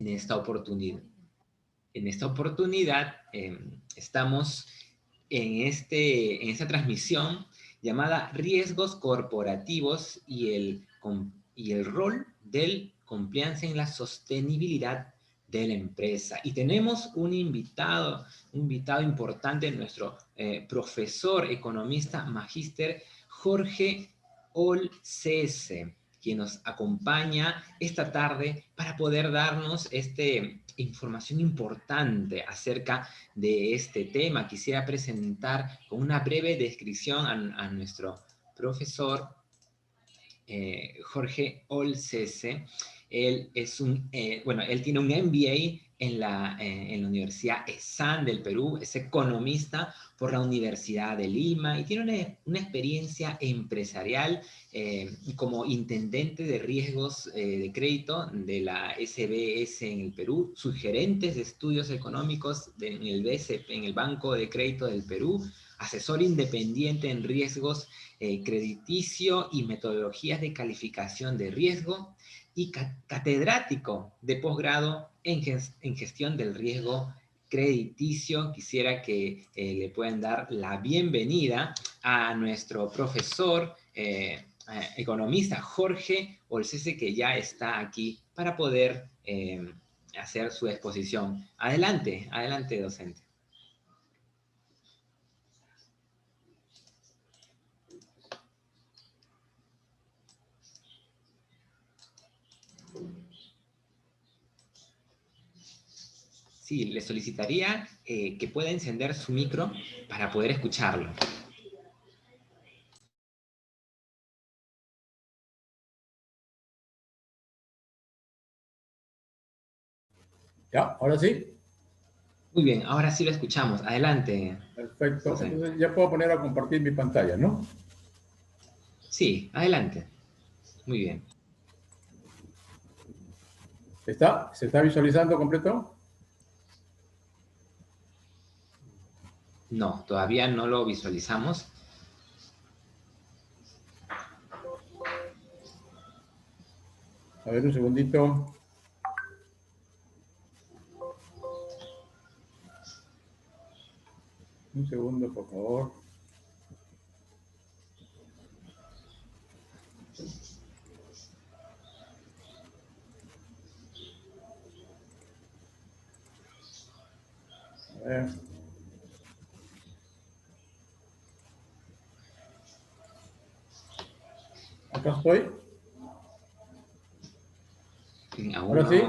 En esta oportunidad. En esta oportunidad estamos en esta transmisión llamada Riesgos Corporativos y el rol del compliance en la sostenibilidad de la empresa. Y tenemos un invitado importante, nuestro profesor, economista, magíster Jorge Olcese, quien nos acompaña esta tarde para poder darnos información importante acerca de este tema. Quisiera presentar con una breve descripción a nuestro profesor Jorge Olcese. Él tiene un MBA en la Universidad ESAN del Perú, es economista por la Universidad de Lima y tiene una experiencia empresarial como intendente de riesgos de crédito de la SBS en el Perú, subgerentes de estudios económicos en el BCP, en el Banco de Crédito del Perú, asesor independiente en riesgos crediticio y metodologías de calificación de riesgo, y catedrático de posgrado en gestión del riesgo crediticio. Quisiera que le puedan dar la bienvenida a nuestro profesor economista Jorge Olcese, que ya está aquí para poder hacer su exposición. Adelante, adelante, docente. Sí, le solicitaría que pueda encender su micro para poder escucharlo. Ya, ahora sí. Muy bien, ahora sí lo escuchamos. Adelante. Perfecto. Docente. Entonces ya puedo poner a compartir mi pantalla, ¿no? Sí, adelante. Muy bien. ¿Se está visualizando completo? No, todavía no lo visualizamos. A ver, un segundito. Un segundo, por favor. A ver. Acá estoy. Ahora sí.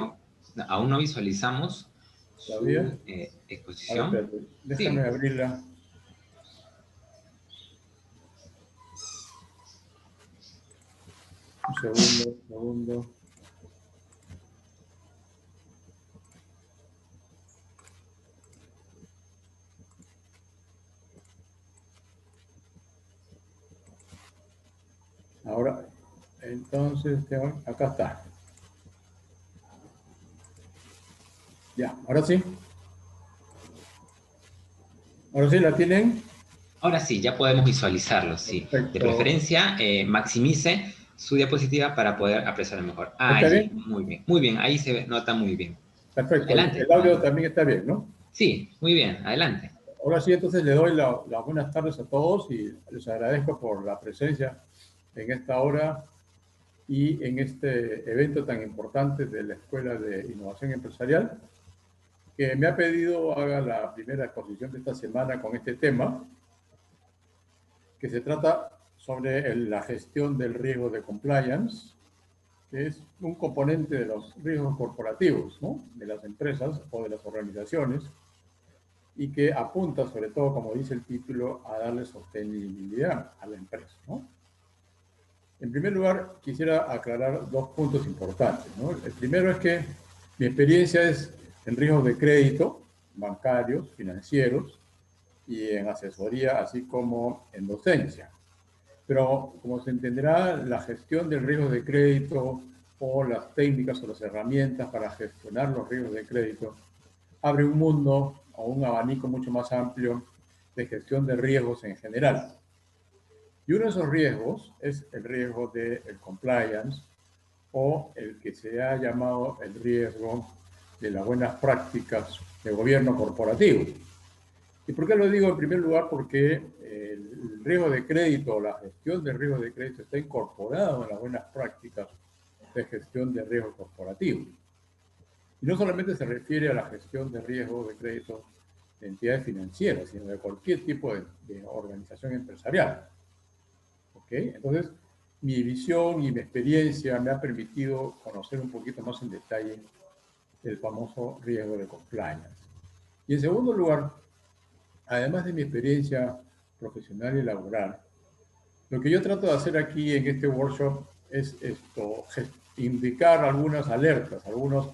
Aún no visualizamos ¿Todavía? su A ver, exposición. espérate. Déjame Sí. abrirla. Un segundo. Ahora, entonces, acá está. Ya, ahora sí. Ahora sí, ¿la tienen? Ahora sí, ya podemos visualizarlo, sí. Perfecto. De preferencia, maximice su diapositiva para poder apreciarlo mejor. ¿Está Allí, bien? muy bien. Ahí se nota muy bien. Perfecto. Adelante. El audio también está bien, ¿no? Sí, muy bien. Adelante. Ahora sí, entonces le doy las buenas tardes a todos y les agradezco por la presencia en esta hora y en este evento tan importante de la Escuela de Innovación Empresarial, que me ha pedido haga la primera exposición de esta semana con este tema, que se trata sobre la gestión del riesgo de compliance. que es un componente de los riesgos corporativos, ¿no? De las empresas o de las organizaciones, y que apunta, sobre todo, como dice el título, a darle sostenibilidad a la empresa, ¿no? En primer lugar, quisiera aclarar dos puntos importantes, ¿no? El primero es que mi experiencia es en riesgos de crédito, bancarios, financieros, y en asesoría, así como en docencia. Pero, como se entenderá, la gestión del riesgo de crédito o las técnicas o las herramientas para gestionar los riesgos de crédito abre un mundo o un abanico mucho más amplio de gestión de riesgos en general. Y uno de esos riesgos es el riesgo del compliance o el que se ha llamado el riesgo de las buenas prácticas de gobierno corporativo. ¿Y por qué lo digo? En primer lugar, porque el riesgo de crédito o la gestión del riesgo de crédito está incorporado en las buenas prácticas de gestión de riesgo corporativo. Y no solamente se refiere a la gestión de riesgo de crédito de entidades financieras, sino de cualquier tipo de organización empresarial. ¿Ok? Entonces, mi visión y mi experiencia me ha permitido conocer un poquito más en detalle el famoso riesgo de compliance. Y en segundo lugar, además de mi experiencia profesional y laboral, lo que yo trato de hacer aquí en este workshop es indicar algunas alertas, algunas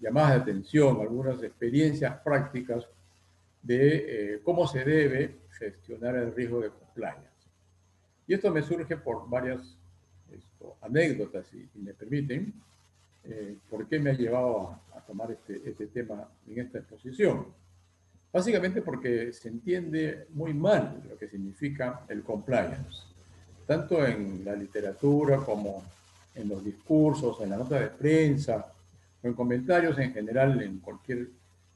llamadas de atención, algunas experiencias prácticas de cómo se debe gestionar el riesgo de compliance. Y esto me surge por varias anécdotas, si me permiten, por qué me ha llevado a tomar este tema en esta exposición. Básicamente porque se entiende muy mal lo que significa el compliance, tanto en la literatura como en los discursos, en la nota de prensa, o en comentarios en general en cualquier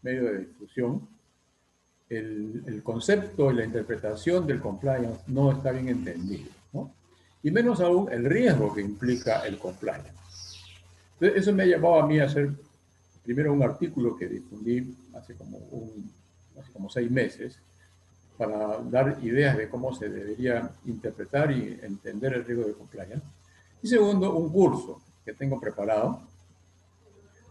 medio de difusión. El concepto y la interpretación del compliance no está bien entendido, ¿no? Y menos aún el riesgo que implica el compliance. Entonces, eso me ha llevado a mí a hacer primero un artículo que difundí hace como 6 meses para dar ideas de cómo se debería interpretar y entender el riesgo de compliance. Y segundo, un curso que tengo preparado,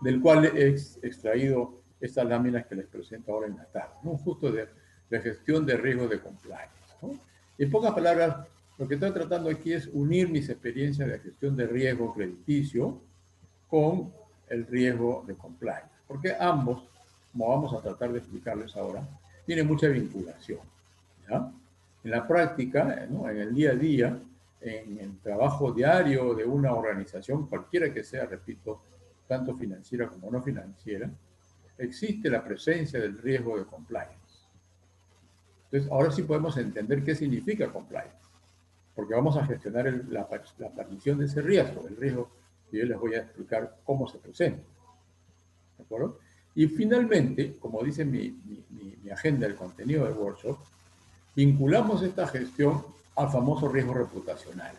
del cual he extraído estas láminas que les presento ahora en la tarde, ¿no? Justo de gestión de riesgo de compliance, ¿no? En pocas palabras, lo que estoy tratando aquí es unir mis experiencias de gestión de riesgo crediticio con el riesgo de compliance, porque ambos, como vamos a tratar de explicarles ahora, tienen mucha vinculación, ¿ya? En la práctica, ¿no? En el día a día, en el trabajo diario de una organización, cualquiera que sea, repito, tanto financiera como no financiera, existe la presencia del riesgo de compliance. Entonces, ahora sí podemos entender qué significa compliance, porque vamos a gestionar la permisión de ese riesgo, el riesgo que yo les voy a explicar cómo se presenta. ¿De acuerdo? Y finalmente, como dice mi agenda, el contenido del workshop, vinculamos esta gestión al famoso riesgo reputacional,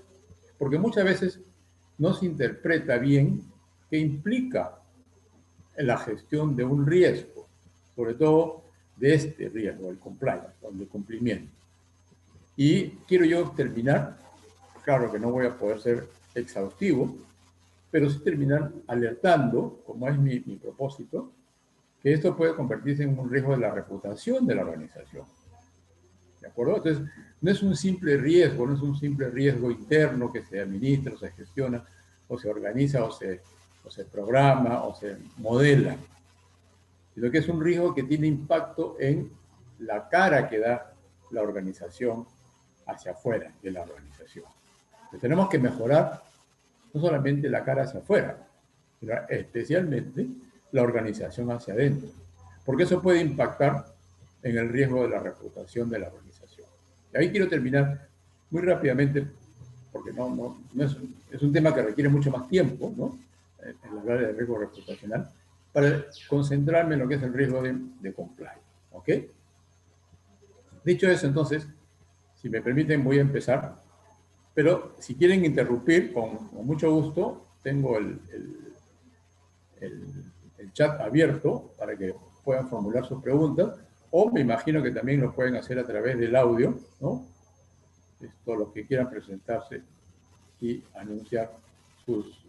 porque muchas veces no se interpreta bien qué implica la gestión de un riesgo, sobre todo de este riesgo, el compliance, el de cumplimiento. Y quiero yo terminar, claro que no voy a poder ser exhaustivo, pero sí terminar alertando, como es mi propósito, que esto puede convertirse en un riesgo de la reputación de la organización. ¿De acuerdo? Entonces, no es un simple riesgo, no es un simple riesgo interno que se administra, o se gestiona, o se organiza, o se programa, o se modela, sino que es un riesgo que tiene impacto en la cara que da la organización hacia afuera de la organización. Entonces, tenemos que mejorar no solamente la cara hacia afuera, sino especialmente la organización hacia adentro, porque eso puede impactar en el riesgo de la reputación de la organización. Y ahí quiero terminar muy rápidamente, porque es un tema que requiere mucho más tiempo, ¿no? En hablar del riesgo reputacional, para concentrarme en lo que es el riesgo de compliance, ¿ok? Dicho eso, entonces, si me permiten, voy a empezar, pero si quieren interrumpir, con mucho gusto, tengo el chat abierto para que puedan formular sus preguntas, o me imagino que también lo pueden hacer a través del audio, ¿no? Los que quieran presentarse y anunciar sus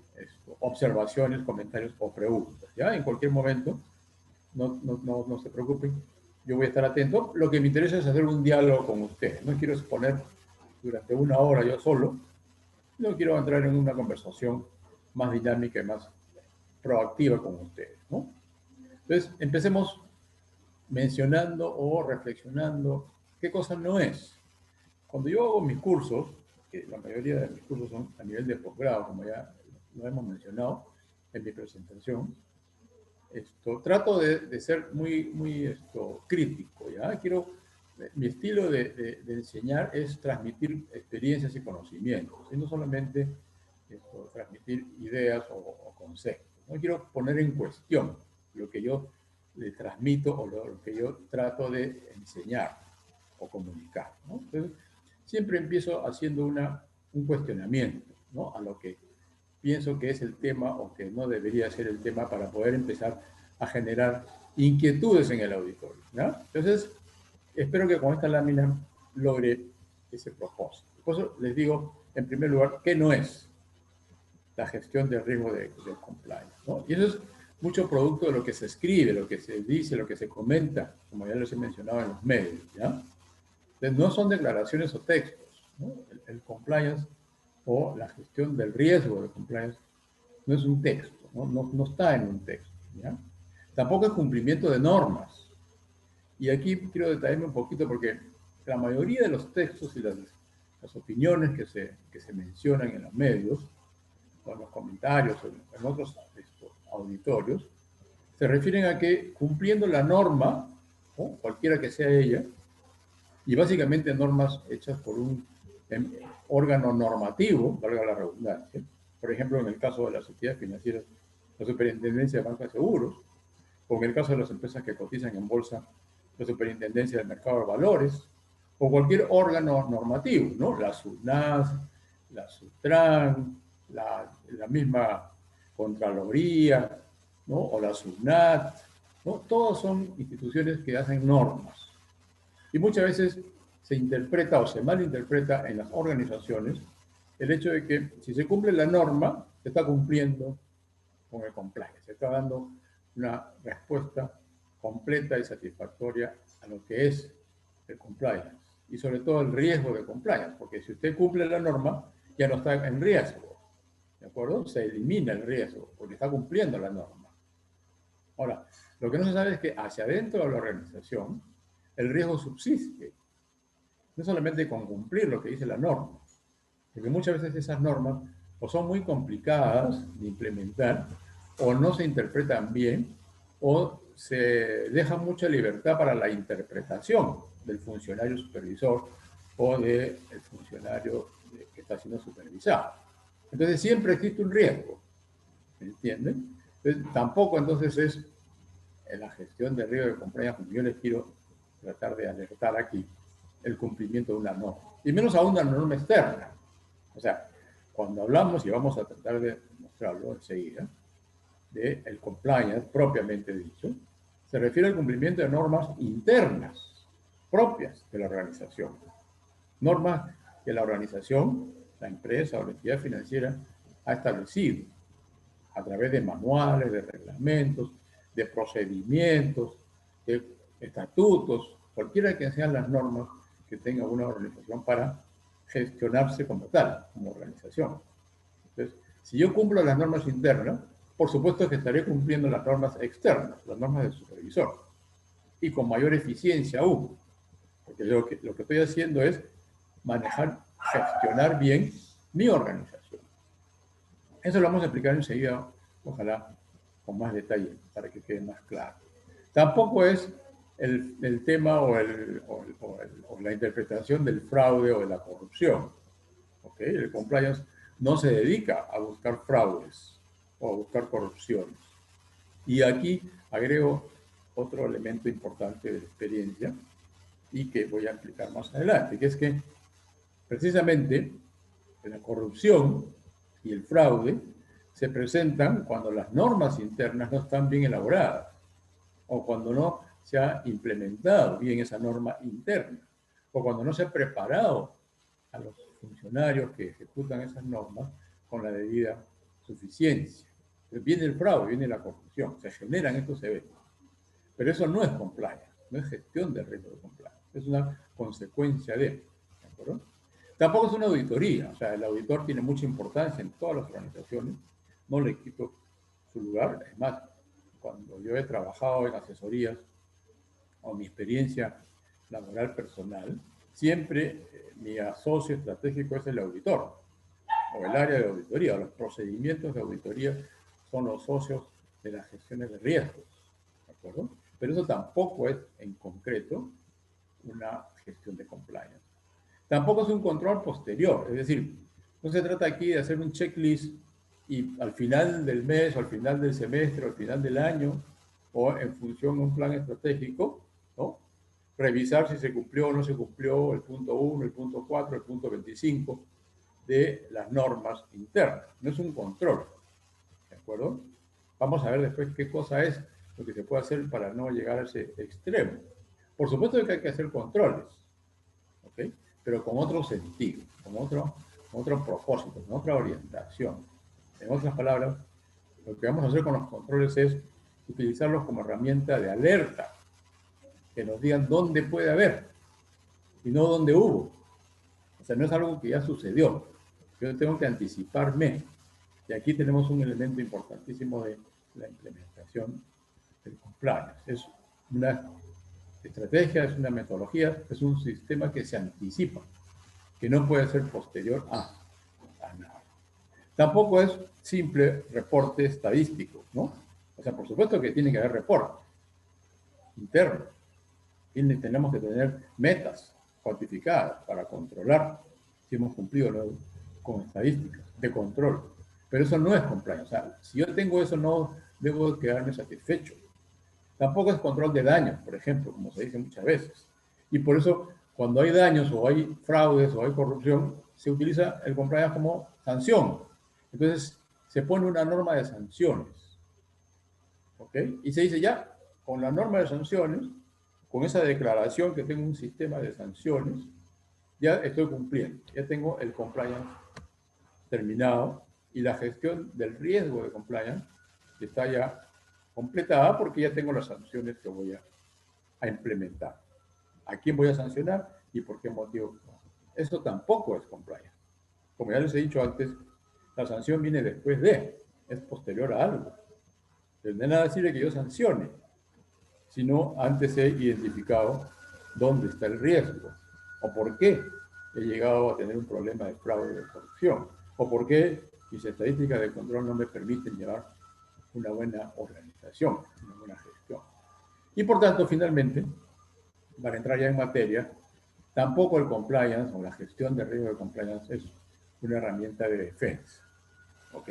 observaciones, comentarios o preguntas. ¿Ya? En cualquier momento, no se preocupen, yo voy a estar atento. Lo que me interesa es hacer un diálogo con ustedes. No quiero exponer durante una hora yo solo, no quiero entrar en una conversación más dinámica y más proactiva con ustedes, ¿no? Entonces, empecemos mencionando o reflexionando qué cosa no es. Cuando yo hago mis cursos, que la mayoría de mis cursos son a nivel de posgrado, como ya lo hemos mencionado en mi presentación, trato de ser muy crítico, ¿ya? Mi estilo de enseñar es transmitir experiencias y conocimientos, y no solamente transmitir ideas o conceptos. No quiero poner en cuestión lo que yo le transmito o lo que yo trato de enseñar o comunicar, ¿no? Entonces, siempre empiezo haciendo un cuestionamiento, ¿no? A lo que pienso que es el tema o que no debería ser el tema para poder empezar a generar inquietudes en el auditorio, ¿ya? Entonces, espero que con esta lámina logre ese propósito. Por eso les digo, en primer lugar, ¿qué no es la gestión del riesgo de compliance, ¿no? Y eso es mucho producto de lo que se escribe, lo que se dice, lo que se comenta, como ya les he mencionado en los medios, ¿ya? Entonces, no son declaraciones o textos, ¿no? El compliance o la gestión del riesgo de compliance no es un texto, no está en un texto, ¿ya? Tampoco es cumplimiento de normas. Y aquí quiero detallarme un poquito porque la mayoría de los textos y las opiniones que se mencionan en los medios, o en los comentarios, o en otros auditorios, se refieren a que cumpliendo la norma, ¿no? Cualquiera que sea ella, y básicamente normas hechas por un órgano normativo, valga la redundancia, por ejemplo, en el caso de las entidades financieras, la Superintendencia de Bancos de Seguros, o en el caso de las empresas que cotizan en bolsa, la Superintendencia del Mercado de Valores, o cualquier órgano normativo, ¿no? La SUNAS, la SUTRAN, la misma Contraloría, ¿no? O la SUNAT, ¿no? Todas son instituciones que hacen normas. Y muchas veces se interpreta o se malinterpreta en las organizaciones el hecho de que si se cumple la norma, se está cumpliendo con el compliance, se está dando una respuesta completa y satisfactoria a lo que es el compliance y sobre todo el riesgo de compliance, porque si usted cumple la norma, ya no está en riesgo, ¿de acuerdo? Se elimina el riesgo porque está cumpliendo la norma. Ahora, lo que no se sabe es que hacia adentro de la organización el riesgo subsiste, no solamente con cumplir lo que dice la norma, porque muchas veces esas normas o son muy complicadas de implementar, o no se interpretan bien, o se deja mucha libertad para la interpretación del funcionario supervisor o del funcionario que está siendo supervisado. Entonces siempre existe un riesgo, ¿me entienden? Entonces, tampoco entonces es en la gestión de riesgo de compliance, como yo les quiero tratar de alertar aquí, el cumplimiento de una norma, y menos aún una norma externa. O sea, cuando hablamos, y vamos a tratar de mostrarlo enseguida, del compliance propiamente dicho, se refiere al cumplimiento de normas internas propias de la organización. Normas que la organización, la empresa o la entidad financiera ha establecido a través de manuales, de reglamentos, de procedimientos, de estatutos, cualquiera que sean las normas que tenga una organización para gestionarse como tal, como organización. Entonces, si yo cumplo las normas internas, por supuesto que estaré cumpliendo las normas externas, las normas del supervisor, y con mayor eficiencia aún, porque lo que estoy haciendo es manejar, gestionar bien mi organización. Eso lo vamos a explicar enseguida, ojalá con más detalle, para que quede más claro. Tampoco es el tema o la interpretación del fraude o de la corrupción. ¿Okay? El compliance no se dedica a buscar fraudes o a buscar corrupciones. Y aquí agrego otro elemento importante de la experiencia y que voy a explicar más adelante, que es que precisamente la corrupción y el fraude se presentan cuando las normas internas no están bien elaboradas o cuando no se ha implementado bien esa norma interna o cuando no se ha preparado a los funcionarios que ejecutan esas normas con la debida suficiencia. Viene el fraude, viene la corrupción, se generan estos eventos. Pero eso no es compliance, no es gestión del riesgo de compliance, es una consecuencia ¿de acuerdo? Tampoco es una auditoría, o sea, el auditor tiene mucha importancia en todas las organizaciones, no le quito su lugar, es más, cuando yo he trabajado en asesorías o mi experiencia laboral personal, siempre mi socio estratégico es el auditor, o el área de auditoría, o los procedimientos de auditoría son los socios de las gestiones de riesgos, ¿de acuerdo? Pero eso tampoco es, en concreto, una gestión de compliance. Tampoco es un control posterior, es decir, no se trata aquí de hacer un checklist y al final del mes, o al final del semestre, o al final del año, o en función de un plan estratégico, ¿no? Revisar si se cumplió o no se cumplió el punto 1, el punto 4, el punto 25 de las normas internas. No es un control, ¿de acuerdo? Vamos a ver después qué cosa es lo que se puede hacer para no llegar a ese extremo. Por supuesto que hay que hacer controles, ¿ok? Pero con otro sentido, con otro propósito, con otra orientación. En otras palabras, lo que vamos a hacer con los controles es utilizarlos como herramienta de alerta, que nos digan dónde puede haber y no dónde hubo. O sea, no es algo que ya sucedió. Yo tengo que anticiparme. Y aquí tenemos un elemento importantísimo de la implementación del compliance. Es una estrategia, es una metodología, es un sistema que se anticipa, que no puede ser posterior a nada. Tampoco es simple reporte estadístico, ¿no? O sea, por supuesto que tiene que haber reporte interno. Tenemos que tener metas cuantificadas para controlar si hemos cumplido con estadísticas de control. Pero eso no es compliance. O sea, si yo tengo eso, no debo quedarme satisfecho. Tampoco es control de daños, por ejemplo, como se dice muchas veces. Y por eso, cuando hay daños o hay fraudes o hay corrupción, se utiliza el compliance como sanción. Entonces, se pone una norma de sanciones. ¿Ok? Y se dice ya, con la norma de sanciones, con esa declaración que tengo un sistema de sanciones, ya estoy cumpliendo. Ya tengo el compliance terminado y la gestión del riesgo de compliance está ya completada porque ya tengo las sanciones que voy a implementar. ¿A quién voy a sancionar y por qué motivo? Eso tampoco es compliance. Como ya les he dicho antes, la sanción viene después es posterior a algo. Entonces, de nada sirve que yo sancione, sino antes he identificado dónde está el riesgo o por qué he llegado a tener un problema de fraude o de corrupción o por qué mis estadísticas de control no me permiten llevar una buena organización, una buena gestión. Y por tanto, finalmente, para entrar ya en materia, tampoco el compliance o la gestión de riesgo de compliance es una herramienta de defensa. ¿Ok?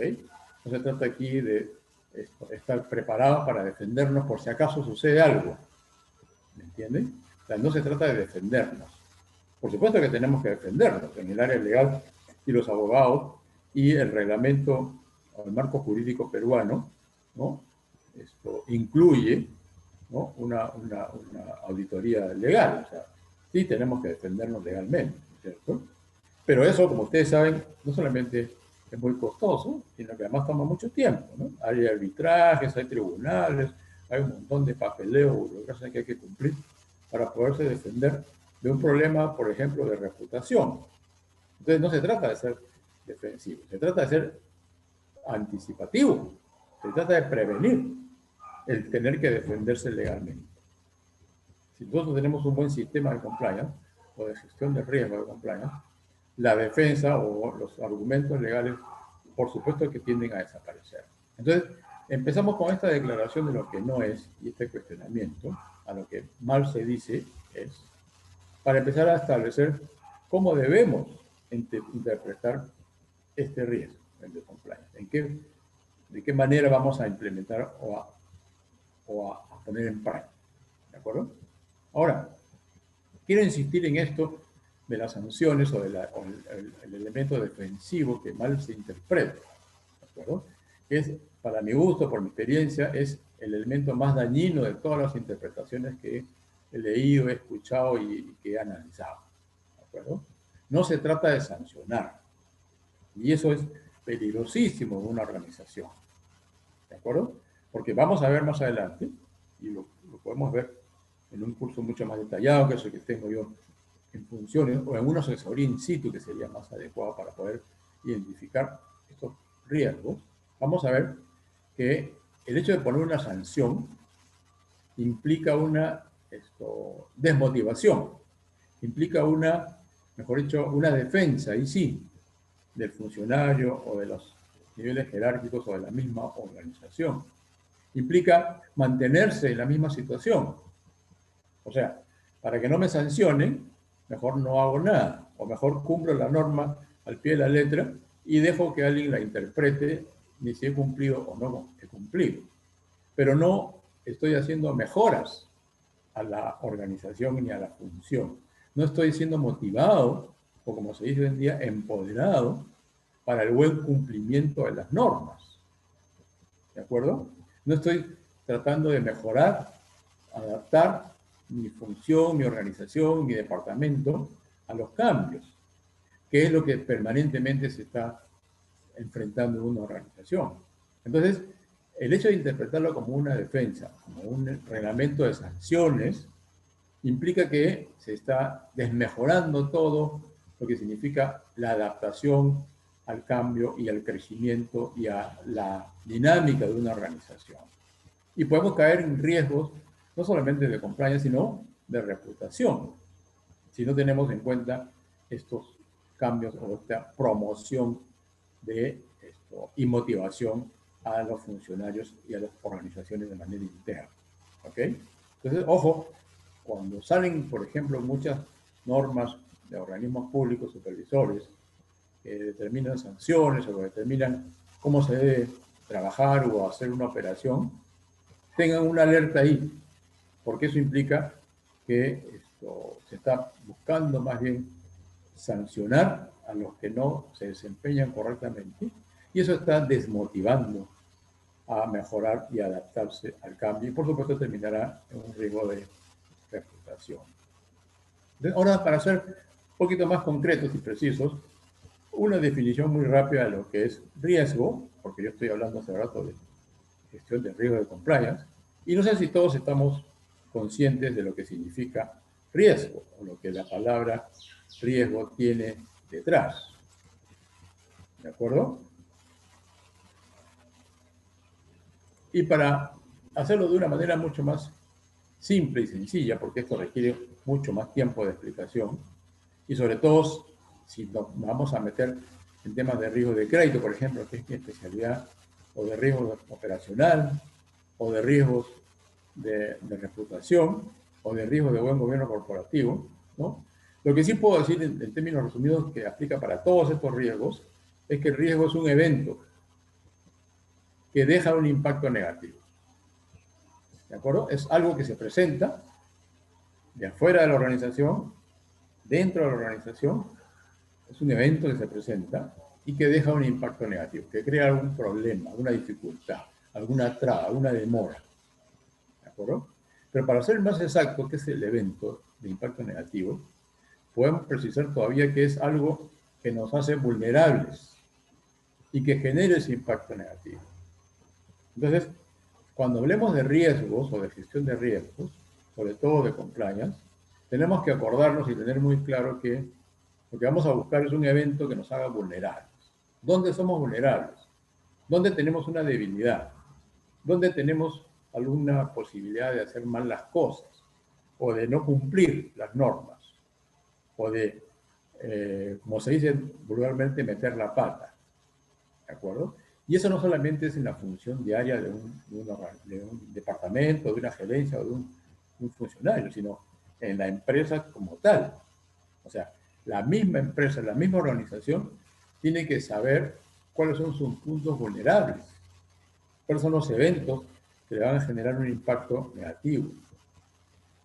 No se trata aquí de estar preparados para defendernos por si acaso sucede algo. ¿Me entienden? O sea, no se trata de defendernos. Por supuesto que tenemos que defendernos en el área legal y los abogados y el reglamento o el marco jurídico peruano, ¿no? Esto incluye, ¿no? una auditoría legal. O sea, sí tenemos que defendernos legalmente, ¿cierto? Pero eso, como ustedes saben, no solamente es muy costoso, sino que además toma mucho tiempo, ¿no? Hay arbitrajes, hay tribunales, hay un montón de papeleo, burocracia que hay que cumplir para poderse defender de un problema, por ejemplo, de reputación. Entonces no se trata de ser defensivo, se trata de ser anticipativo, se trata de prevenir el tener que defenderse legalmente. Si nosotros tenemos un buen sistema de compliance o de gestión de riesgo de compliance, la defensa o los argumentos legales, por supuesto que tienden a desaparecer. Entonces, empezamos con esta declaración de lo que no es y este cuestionamiento a lo que mal se dice es, para empezar a establecer cómo debemos interpretar este riesgo de compliance, de qué manera vamos a implementar o a poner en práctica. ¿De acuerdo? Ahora, quiero insistir en esto de las sanciones o el elemento defensivo que mal se interpreta. ¿De acuerdo? Es, para mi gusto, por mi experiencia, es el elemento más dañino de todas las interpretaciones que he leído, he escuchado y que he analizado. ¿De acuerdo? No se trata de sancionar. Y eso es peligrosísimo de una organización. ¿De acuerdo? Porque vamos a ver más adelante, y lo podemos ver en un curso mucho más detallado, que es el que tengo yo en funciones, o en una asesoría in situ, que sería más adecuado para poder identificar estos riesgos. Vamos a ver que el hecho de poner una sanción implica una desmotivación, implica una, mejor dicho, una defensa, y sí, del funcionario o de los niveles jerárquicos o de la misma organización. Implica mantenerse en la misma situación. O sea, para que no me sancionen, mejor no hago nada, o mejor cumplo la norma al pie de la letra y dejo que alguien la interprete ni si he cumplido o no he cumplido. Pero no estoy haciendo mejoras a la organización ni a la función. No estoy siendo motivado, o como se dice hoy en día, empoderado para el buen cumplimiento de las normas. ¿De acuerdo? No estoy tratando de mejorar, adaptar mi función, mi organización, mi departamento a los cambios, que es lo que permanentemente se está enfrentando en una organización. Entonces, el hecho de interpretarlo como una defensa, como un reglamento de sanciones, implica que se está desmejorando todo lo que significa la adaptación al cambio y al crecimiento y a la dinámica de una organización. Y podemos caer en riesgos no solamente de compliance, sino de reputación, si no tenemos en cuenta estos cambios o esta promoción de y motivación a los funcionarios y a las organizaciones de manera interna. ¿Ok? Entonces, ojo, cuando salen, por ejemplo, muchas normas de organismos públicos supervisores que determinan sanciones o que determinan cómo se debe trabajar o hacer una operación, tengan una alerta ahí, porque eso implica que se está buscando más bien sancionar a los que no se desempeñan correctamente, y eso está desmotivando a mejorar y adaptarse al cambio, y por supuesto terminará en un riesgo de reputación. Ahora, para ser un poquito más concretos y precisos, una definición muy rápida de lo que es riesgo, porque yo estoy hablando hace rato de gestión de riesgo de compliance, y no sé si todos estamos conscientes de lo que significa riesgo, o lo que la palabra riesgo tiene detrás. ¿De acuerdo? Y para hacerlo de una manera mucho más simple y sencilla, porque esto requiere mucho más tiempo de explicación, y sobre todo si nos vamos a meter en temas de riesgo de crédito, por ejemplo, que es mi especialidad, o de riesgo operacional, o de riesgos de reputación, o de riesgo de buen gobierno corporativo, ¿no? Lo que sí puedo decir en términos resumidos que aplica para todos estos riesgos es que el riesgo es un evento que deja un impacto negativo. ¿De acuerdo? Es algo que se presenta de afuera de la organización, dentro de la organización, es un evento que se presenta y que deja un impacto negativo, que crea algún problema, alguna dificultad, alguna traba, alguna demora. ¿De acuerdo? Pero para ser más exacto, ¿qué es el evento de impacto negativo? Podemos precisar todavía que es algo que nos hace vulnerables y que genera ese impacto negativo. Entonces, cuando hablemos de riesgos o de gestión de riesgos, sobre todo de compliance, tenemos que acordarnos y tener muy claro que lo que vamos a buscar es un evento que nos haga vulnerables. ¿Dónde somos vulnerables? ¿Dónde tenemos una debilidad? ¿Dónde tenemos alguna posibilidad de hacer mal las cosas? O de no cumplir las normas? O de, como se dice vulgarmente, meter la pata. ¿De acuerdo? Y eso no solamente es en la función diaria de un departamento, de una gerencia o de un funcionario, sino en la empresa como tal. O sea, la misma empresa, la misma organización, tiene que saber cuáles son sus puntos vulnerables, cuáles son los eventos que le van a generar un impacto negativo.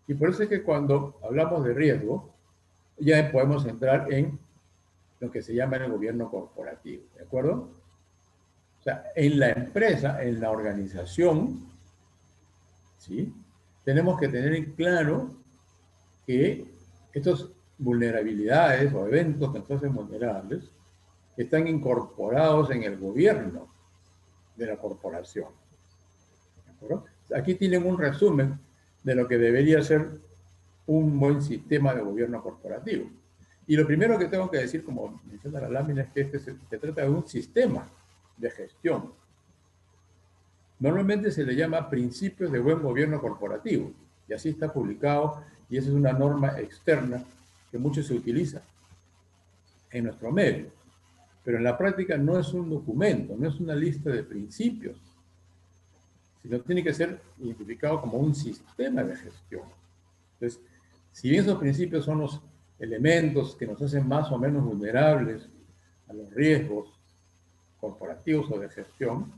Y por eso es que cuando hablamos de riesgo, ya podemos entrar en lo que se llama el gobierno corporativo, ¿de acuerdo? O sea, en la empresa, en la organización, ¿sí? Tenemos que tener en claro que estas vulnerabilidades o eventos que nos hacen vulnerables están incorporados en el gobierno de la corporación. ¿De acuerdo? Aquí tienen un resumen de lo que debería ser un buen sistema de gobierno corporativo. Y lo primero que tengo que decir, como menciona la lámina, es que se trata de un sistema de gestión. Normalmente se le llama principios de buen gobierno corporativo, y así está publicado, y esa es una norma externa que mucho se utiliza en nuestro medio. Pero en la práctica no es un documento, no es una lista de principios, sino tiene que ser identificado como un sistema de gestión. Entonces, si bien esos principios son los elementos que nos hacen más o menos vulnerables a los riesgos corporativos o de gestión,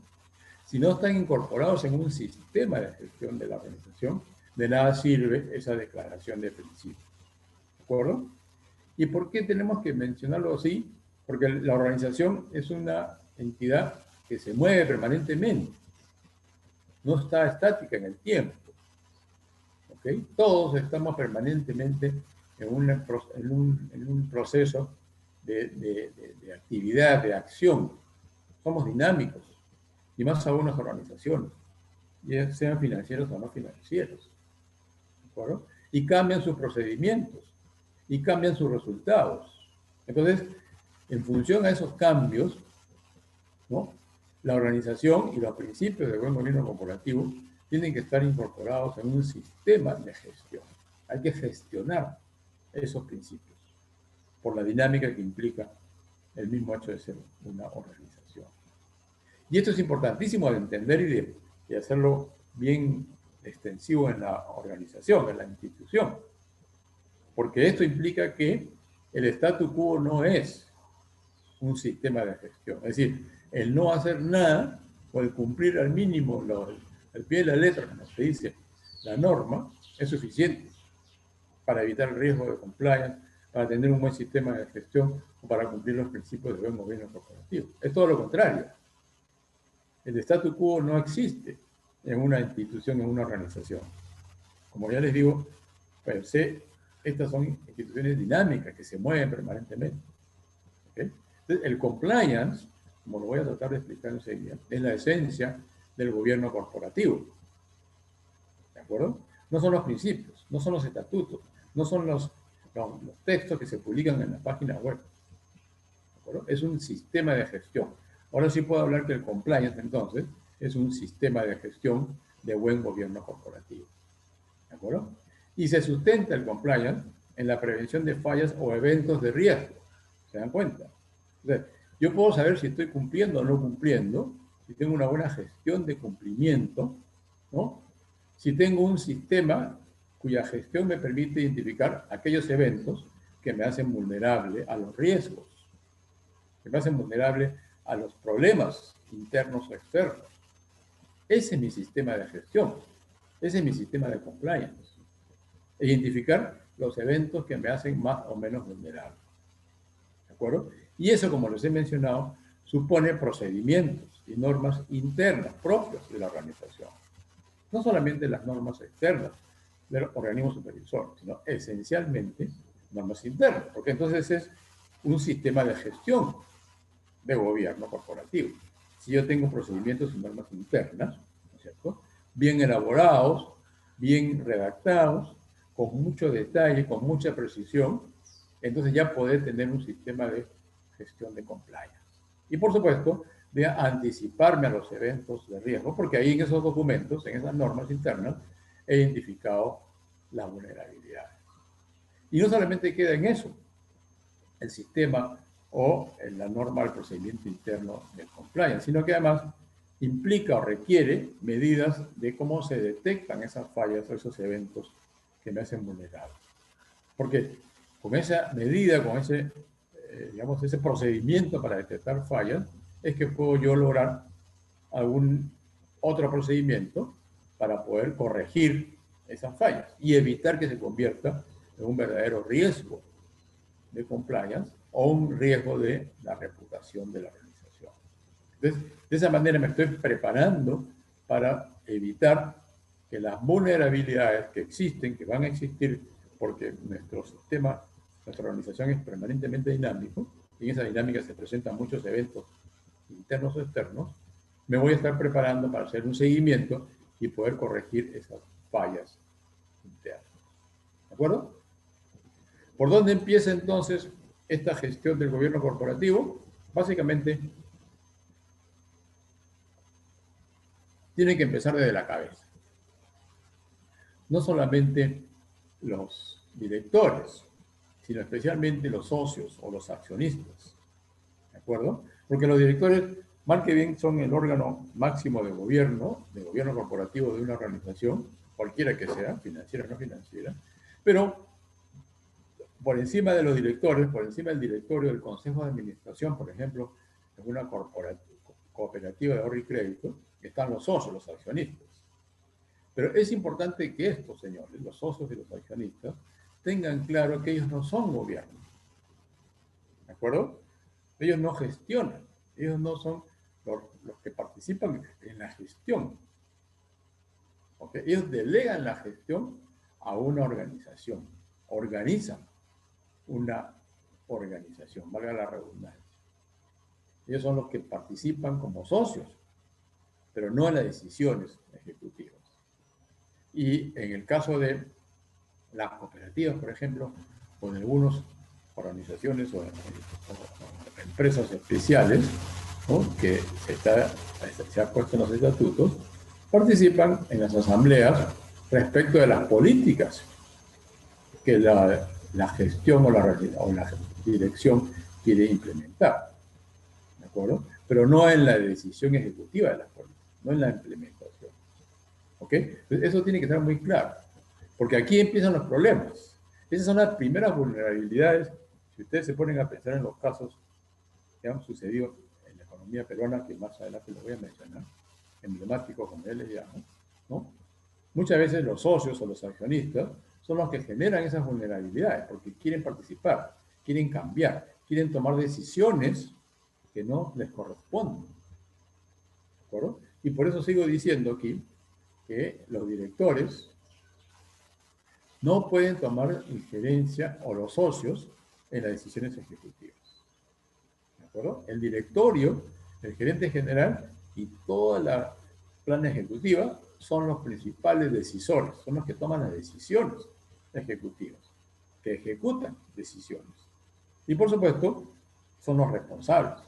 si no están incorporados en un sistema de gestión de la organización, de nada sirve esa declaración de principios. ¿De acuerdo? ¿Y por qué tenemos que mencionarlo así? Porque la organización es una entidad que se mueve permanentemente, no está estática en el tiempo. ¿Okay? Todos estamos permanentemente en un proceso de actividad, de acción. Somos dinámicos, y más aún las organizaciones, ya sean financieros o no financieros. ¿De acuerdo? Y cambian sus procedimientos, y cambian sus resultados. Entonces, en función a esos cambios, ¿no?, la organización y los principios del buen gobierno corporativo tienen que estar incorporados en un sistema de gestión. Hay que gestionar esos principios por la dinámica que implica el mismo hecho de ser una organización. Y esto es importantísimo de entender y de hacerlo bien extensivo en la organización, en la institución, porque esto implica que el statu quo no es un sistema de gestión. Es decir, el no hacer nada o el cumplir al mínimo al pie de la letra, como se dice, la norma, es suficiente para evitar el riesgo de compliance, para tener un buen sistema de gestión o para cumplir los principios de buen gobierno corporativo. Es todo lo contrario. El statu quo no existe en una institución, en una organización. Como ya les digo, per se, estas son instituciones dinámicas que se mueven permanentemente. ¿Okay? Entonces, el compliance, como lo voy a tratar de explicar enseguida, es la esencia del gobierno corporativo. ¿De acuerdo? No son los principios, no son los estatutos, no son los textos que se publican en la página web. ¿De acuerdo? Es un sistema de gestión. Ahora sí puedo hablar que el compliance, entonces, es un sistema de gestión de buen gobierno corporativo. ¿De acuerdo? Y se sustenta el compliance en la prevención de fallas o eventos de riesgo. ¿Se dan cuenta? Entonces, yo puedo saber si estoy cumpliendo o no cumpliendo, si tengo una buena gestión de cumplimiento, ¿no?, si tengo un sistema cuya gestión me permite identificar aquellos eventos que me hacen vulnerable a los riesgos, que me hacen vulnerable a los problemas internos o externos. Ese es mi sistema de gestión, ese es mi sistema de compliance. Identificar los eventos que me hacen más o menos vulnerable. ¿De acuerdo? Y eso, como les he mencionado, supone procedimientos y normas internas propias de la organización. No solamente las normas externas del organismo supervisor, sino esencialmente normas internas, porque entonces es un sistema de gestión de gobierno corporativo. Si yo tengo procedimientos y normas internas, ¿no es cierto?, bien elaborados, bien redactados, con mucho detalle, con mucha precisión, entonces ya poder tener un sistema de gestión de compliance. Y por supuesto, de anticiparme a los eventos de riesgo, porque ahí en esos documentos, en esas normas internas, he identificado las vulnerabilidades. Y no solamente queda en eso, el sistema o en la norma del procedimiento interno del compliance, sino que además implica o requiere medidas de cómo se detectan esas fallas o esos eventos que me hacen vulnerable. Porque con esa medida, con ese, digamos, ese procedimiento para detectar fallas, es que puedo yo lograr algún otro procedimiento para poder corregir esas fallas y evitar que se convierta en un verdadero riesgo de compliance o un riesgo de la reputación de la organización. Entonces, de esa manera me estoy preparando para evitar que las vulnerabilidades que existen, que van a existir porque nuestro sistema, nuestra organización es permanentemente dinámico, en esa dinámica se presentan muchos eventos internos o externos, me voy a estar preparando para hacer un seguimiento y poder corregir esas fallas internas. ¿De acuerdo? ¿Por dónde empieza entonces esta gestión del gobierno corporativo? Básicamente, tiene que empezar desde la cabeza. No solamente los directores, sino especialmente los socios o los accionistas. ¿De acuerdo? Porque los directores, mal que bien, son el órgano máximo de gobierno corporativo de una organización, cualquiera que sea, financiera o no financiera, pero por encima de los directores, por encima del directorio del consejo de administración, por ejemplo, en una cooperativa de ahorro y crédito, están los socios, los accionistas. Pero es importante que estos señores, los socios y los accionistas, tengan claro que ellos no son gobierno. ¿De acuerdo? Ellos no gestionan, ellos no son los que participan en la gestión. ¿Okay? Ellos delegan la gestión a una organización, organizan una organización, valga la redundancia. Ellos son los que participan como socios, pero no en las decisiones ejecutivas. Y en el caso de las cooperativas, por ejemplo, o de algunas organizaciones o empresas especiales, ¿no?, que se ha puesto en los estatutos, participan en las asambleas respecto de las políticas que la gestión o la dirección quiere implementar. ¿De acuerdo? Pero no en la decisión ejecutiva de las políticas, no en la implementación. ¿Ok? Eso tiene que estar muy claro, porque aquí empiezan los problemas. Esas son las primeras vulnerabilidades. Si ustedes se ponen a pensar en los casos que han sucedido en la economía peruana, que más adelante lo voy a mencionar, emblemáticos como él les llama, ¿no? Muchas veces los socios o los accionistas son los que generan esas vulnerabilidades, porque quieren participar, quieren cambiar, quieren tomar decisiones que no les corresponden. ¿De acuerdo? Y por eso sigo diciendo aquí que los directores no pueden tomar injerencia, o los socios, en las decisiones ejecutivas. ¿De acuerdo? El directorio, el gerente general y toda la plana ejecutiva son los principales decisores, son los que toman las decisiones ejecutivas, que ejecutan decisiones. Y por supuesto, son los responsables.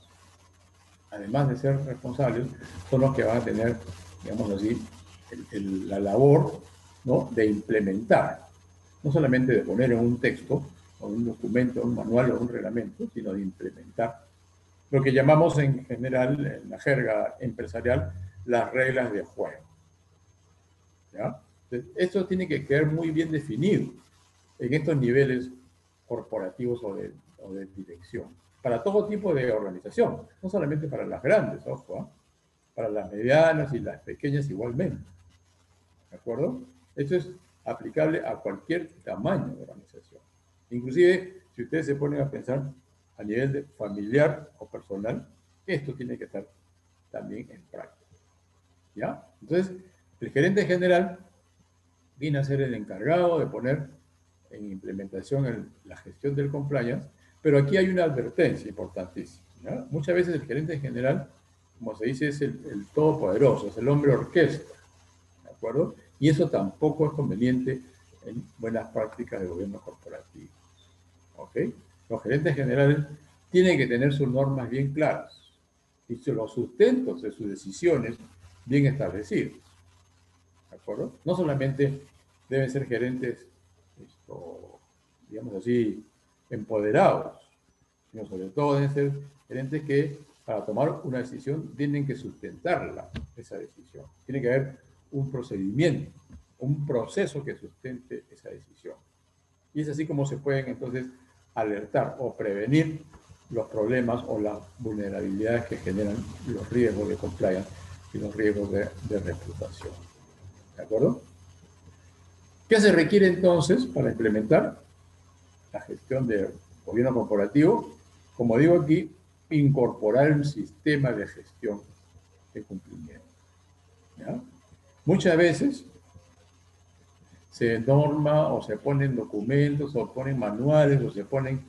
Además de ser responsables, son los que van a tener, digamos así, la labor, ¿no?, de implementar. No solamente de poner en un texto, o un documento, un manual o un reglamento, sino de implementar lo que llamamos en general, en la jerga empresarial, las reglas de juego. ¿Ya? Entonces, esto tiene que quedar muy bien definido en estos niveles corporativos o de dirección, para todo tipo de organización, no solamente para las grandes, ojo, ¿eh?, para las medianas y las pequeñas igualmente. ¿De acuerdo? Esto es aplicable a cualquier tamaño de organización. Inclusive, si ustedes se ponen a pensar a nivel de familiar o personal, esto tiene que estar también en práctica. ¿Ya? Entonces, el gerente general viene a ser el encargado de poner en implementación la gestión del compliance, pero aquí hay una advertencia importantísima, ¿ya? Muchas veces el gerente general, como se dice, es el todopoderoso, es el hombre orquesta, ¿de acuerdo? Y eso tampoco es conveniente en buenas prácticas de gobierno corporativo. ¿Ok? Los gerentes generales tienen que tener sus normas bien claras y los sustentos de sus decisiones bien establecidos. ¿De acuerdo? No solamente deben ser gerentes, digamos así, empoderados, sino sobre todo deben ser gerentes que para tomar una decisión tienen que sustentarla, esa decisión. Tiene que haber un procedimiento, un proceso que sustente esa decisión. Y es así como se pueden entonces alertar o prevenir los problemas o las vulnerabilidades que generan los riesgos de compliance y los riesgos de reputación. ¿De acuerdo? ¿Qué se requiere entonces para implementar la gestión de gobierno corporativo? Como digo aquí, incorporar un sistema de gestión de cumplimiento. ¿Ya? Muchas veces se norma o se ponen documentos o ponen manuales o se ponen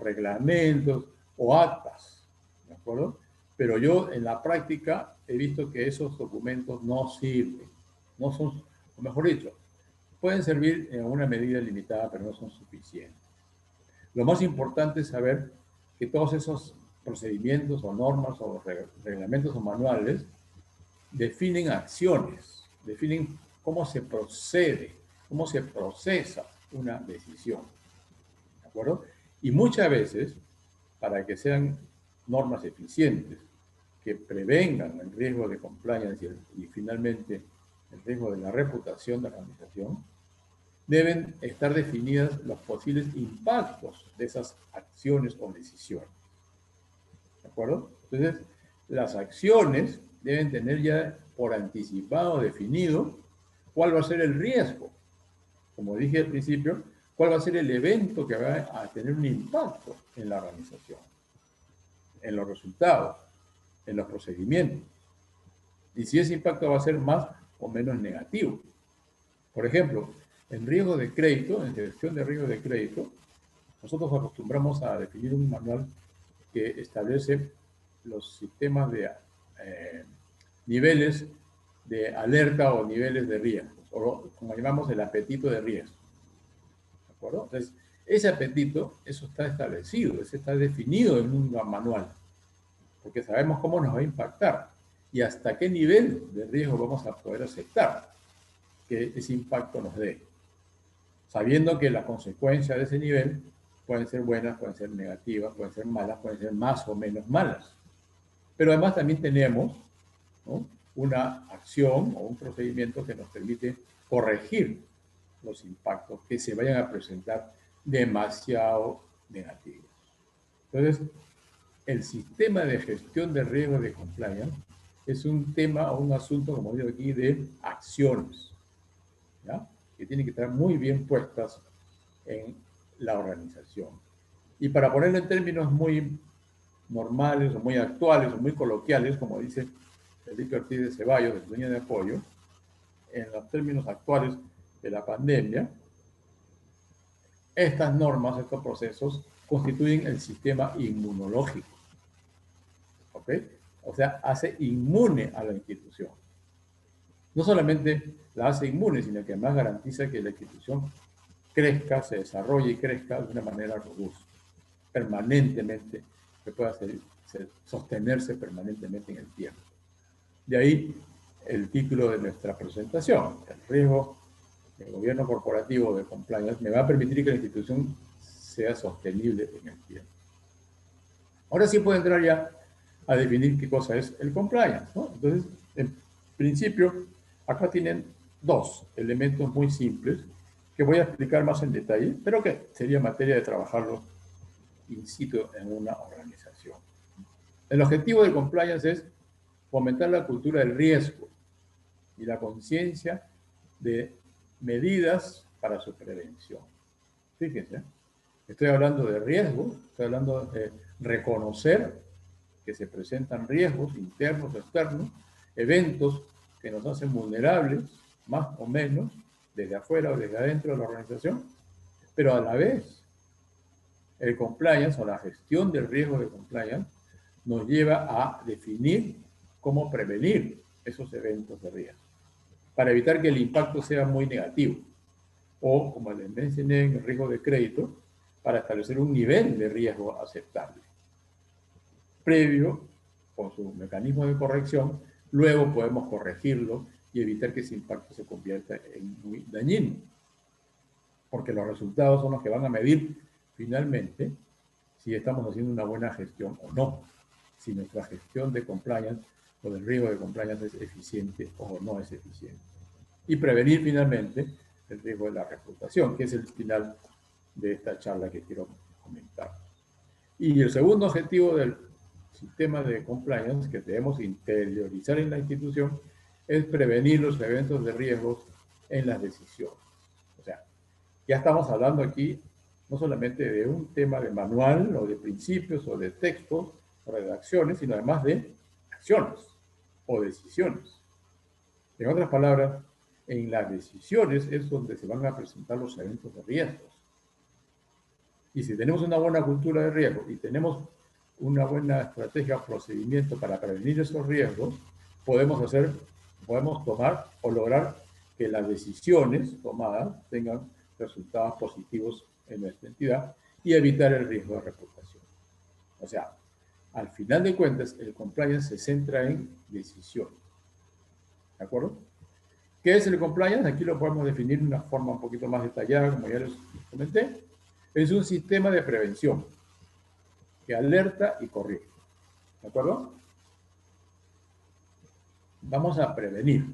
reglamentos o actas, ¿de acuerdo? Pero yo en la práctica he visto que esos documentos no sirven, no son, o mejor dicho, pueden servir en una medida limitada, pero no son suficientes. Lo más importante es saber que todos esos procedimientos o normas o reglamentos o manuales definen acciones, definen cómo se procede, cómo se procesa una decisión, ¿de acuerdo? Y muchas veces, para que sean normas eficientes, que prevengan el riesgo de compliance y finalmente el riesgo de la reputación de la organización, deben estar definidas los posibles impactos de esas acciones o decisiones. ¿De acuerdo? Entonces, las acciones deben tener ya por anticipado definido cuál va a ser el riesgo. Como dije al principio, cuál va a ser el evento que va a tener un impacto en la organización, en los resultados, en los procedimientos. Y si ese impacto va a ser más o menos negativo. Por ejemplo, en riesgo de crédito, en gestión de riesgo de crédito, nosotros acostumbramos a definir un manual que establece los sistemas de niveles de alerta o niveles de riesgo, o como llamamos el apetito de riesgo. ¿De acuerdo? Entonces, ese apetito, eso está establecido, eso está definido en un manual, porque sabemos cómo nos va a impactar y hasta qué nivel de riesgo vamos a poder aceptar que ese impacto nos dé, sabiendo que las consecuencias de ese nivel pueden ser buenas, pueden ser negativas, pueden ser malas, pueden ser más o menos malas. Pero además también tenemos, ¿no?, una acción o un procedimiento que nos permite corregir los impactos que se vayan a presentar demasiado negativos. Entonces, el sistema de gestión de riesgo de compliance es un tema o un asunto, como digo aquí, de acciones, ¿ya?, que tienen que estar muy bien puestas en la organización. Y para ponerlo en términos muy normales o muy actuales o muy coloquiales, como dice Felipe Ortiz de Ceballos, del dueño de Apoyo, en los términos actuales de la pandemia, estas normas, estos procesos, constituyen el sistema inmunológico, ¿ok? O sea, hace inmune a la institución. No solamente la hace inmune, sino que además garantiza que la institución crezca, se desarrolle y crezca de una manera robusta, permanentemente, que pueda sostenerse permanentemente en el tiempo. De ahí el título de nuestra presentación, el riesgo del gobierno corporativo de compliance me va a permitir que la institución sea sostenible en el tiempo. Ahora sí puedo entrar ya a definir qué cosa es el compliance, ¿no? Entonces, en principio, acá tienen dos elementos muy simples que voy a explicar más en detalle, pero que sería materia de trabajarlo in situ en una organización. El objetivo del compliance es fomentar la cultura del riesgo y la conciencia de medidas para su prevención. Fíjense, estoy hablando de riesgo, estoy hablando de reconocer que se presentan riesgos internos o externos, eventos que nos hacen vulnerables, más o menos, desde afuera o desde adentro de la organización, pero a la vez el compliance o la gestión del riesgo de compliance nos lleva a definir cómo prevenir esos eventos de riesgo, para evitar que el impacto sea muy negativo. O, como les mencioné en el riesgo de crédito, para establecer un nivel de riesgo aceptable. Previo, con su mecanismo de corrección, luego podemos corregirlo y evitar que ese impacto se convierta en muy dañino. Porque los resultados son los que van a medir finalmente si estamos haciendo una buena gestión o no. Si nuestra gestión de compliance o del riesgo de compliance es eficiente o no es eficiente. Y prevenir finalmente el riesgo de la reputación, que es el final de esta charla que quiero comentar. Y el segundo objetivo del sistema de compliance que debemos interiorizar en la institución es prevenir los eventos de riesgos en las decisiones. O sea, ya estamos hablando aquí no solamente de un tema de manual o de principios o de textos o redacciones, sino además de acciones o decisiones. En otras palabras, en las decisiones es donde se van a presentar los eventos de riesgos. Y si tenemos una buena cultura de riesgo y tenemos una buena estrategia o procedimiento para prevenir esos riesgos, podemos tomar o lograr que las decisiones tomadas tengan resultados positivos en nuestra entidad y evitar el riesgo de reputación. O sea, al final de cuentas, el compliance se centra en decisiones. ¿De acuerdo? ¿Qué es el compliance? Aquí lo podemos definir de una forma un poquito más detallada, como ya les comenté. Es un sistema de prevención que alerta y corrige. ¿De acuerdo? Vamos a prevenir.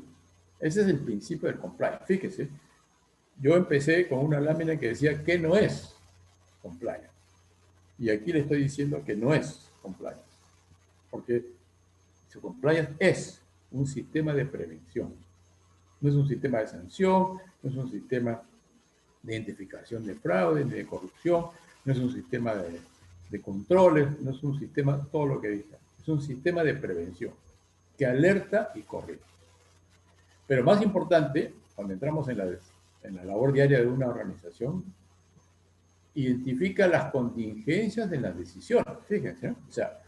Ese es el principio del compliance. Fíjese, yo empecé con una lámina que decía que no es compliance. Y aquí le estoy diciendo que no es compliance. Porque su compliance es un sistema de prevención. No es un sistema de sanción, no es un sistema de identificación de fraude, ni de corrupción, no es un sistema de controles, no es un sistema, todo lo que dije. Es un sistema de prevención que alerta y corrige. Pero más importante, cuando entramos en la labor diaria de una organización, identifica las contingencias de las decisiones. Fíjense, ¿no? O sea,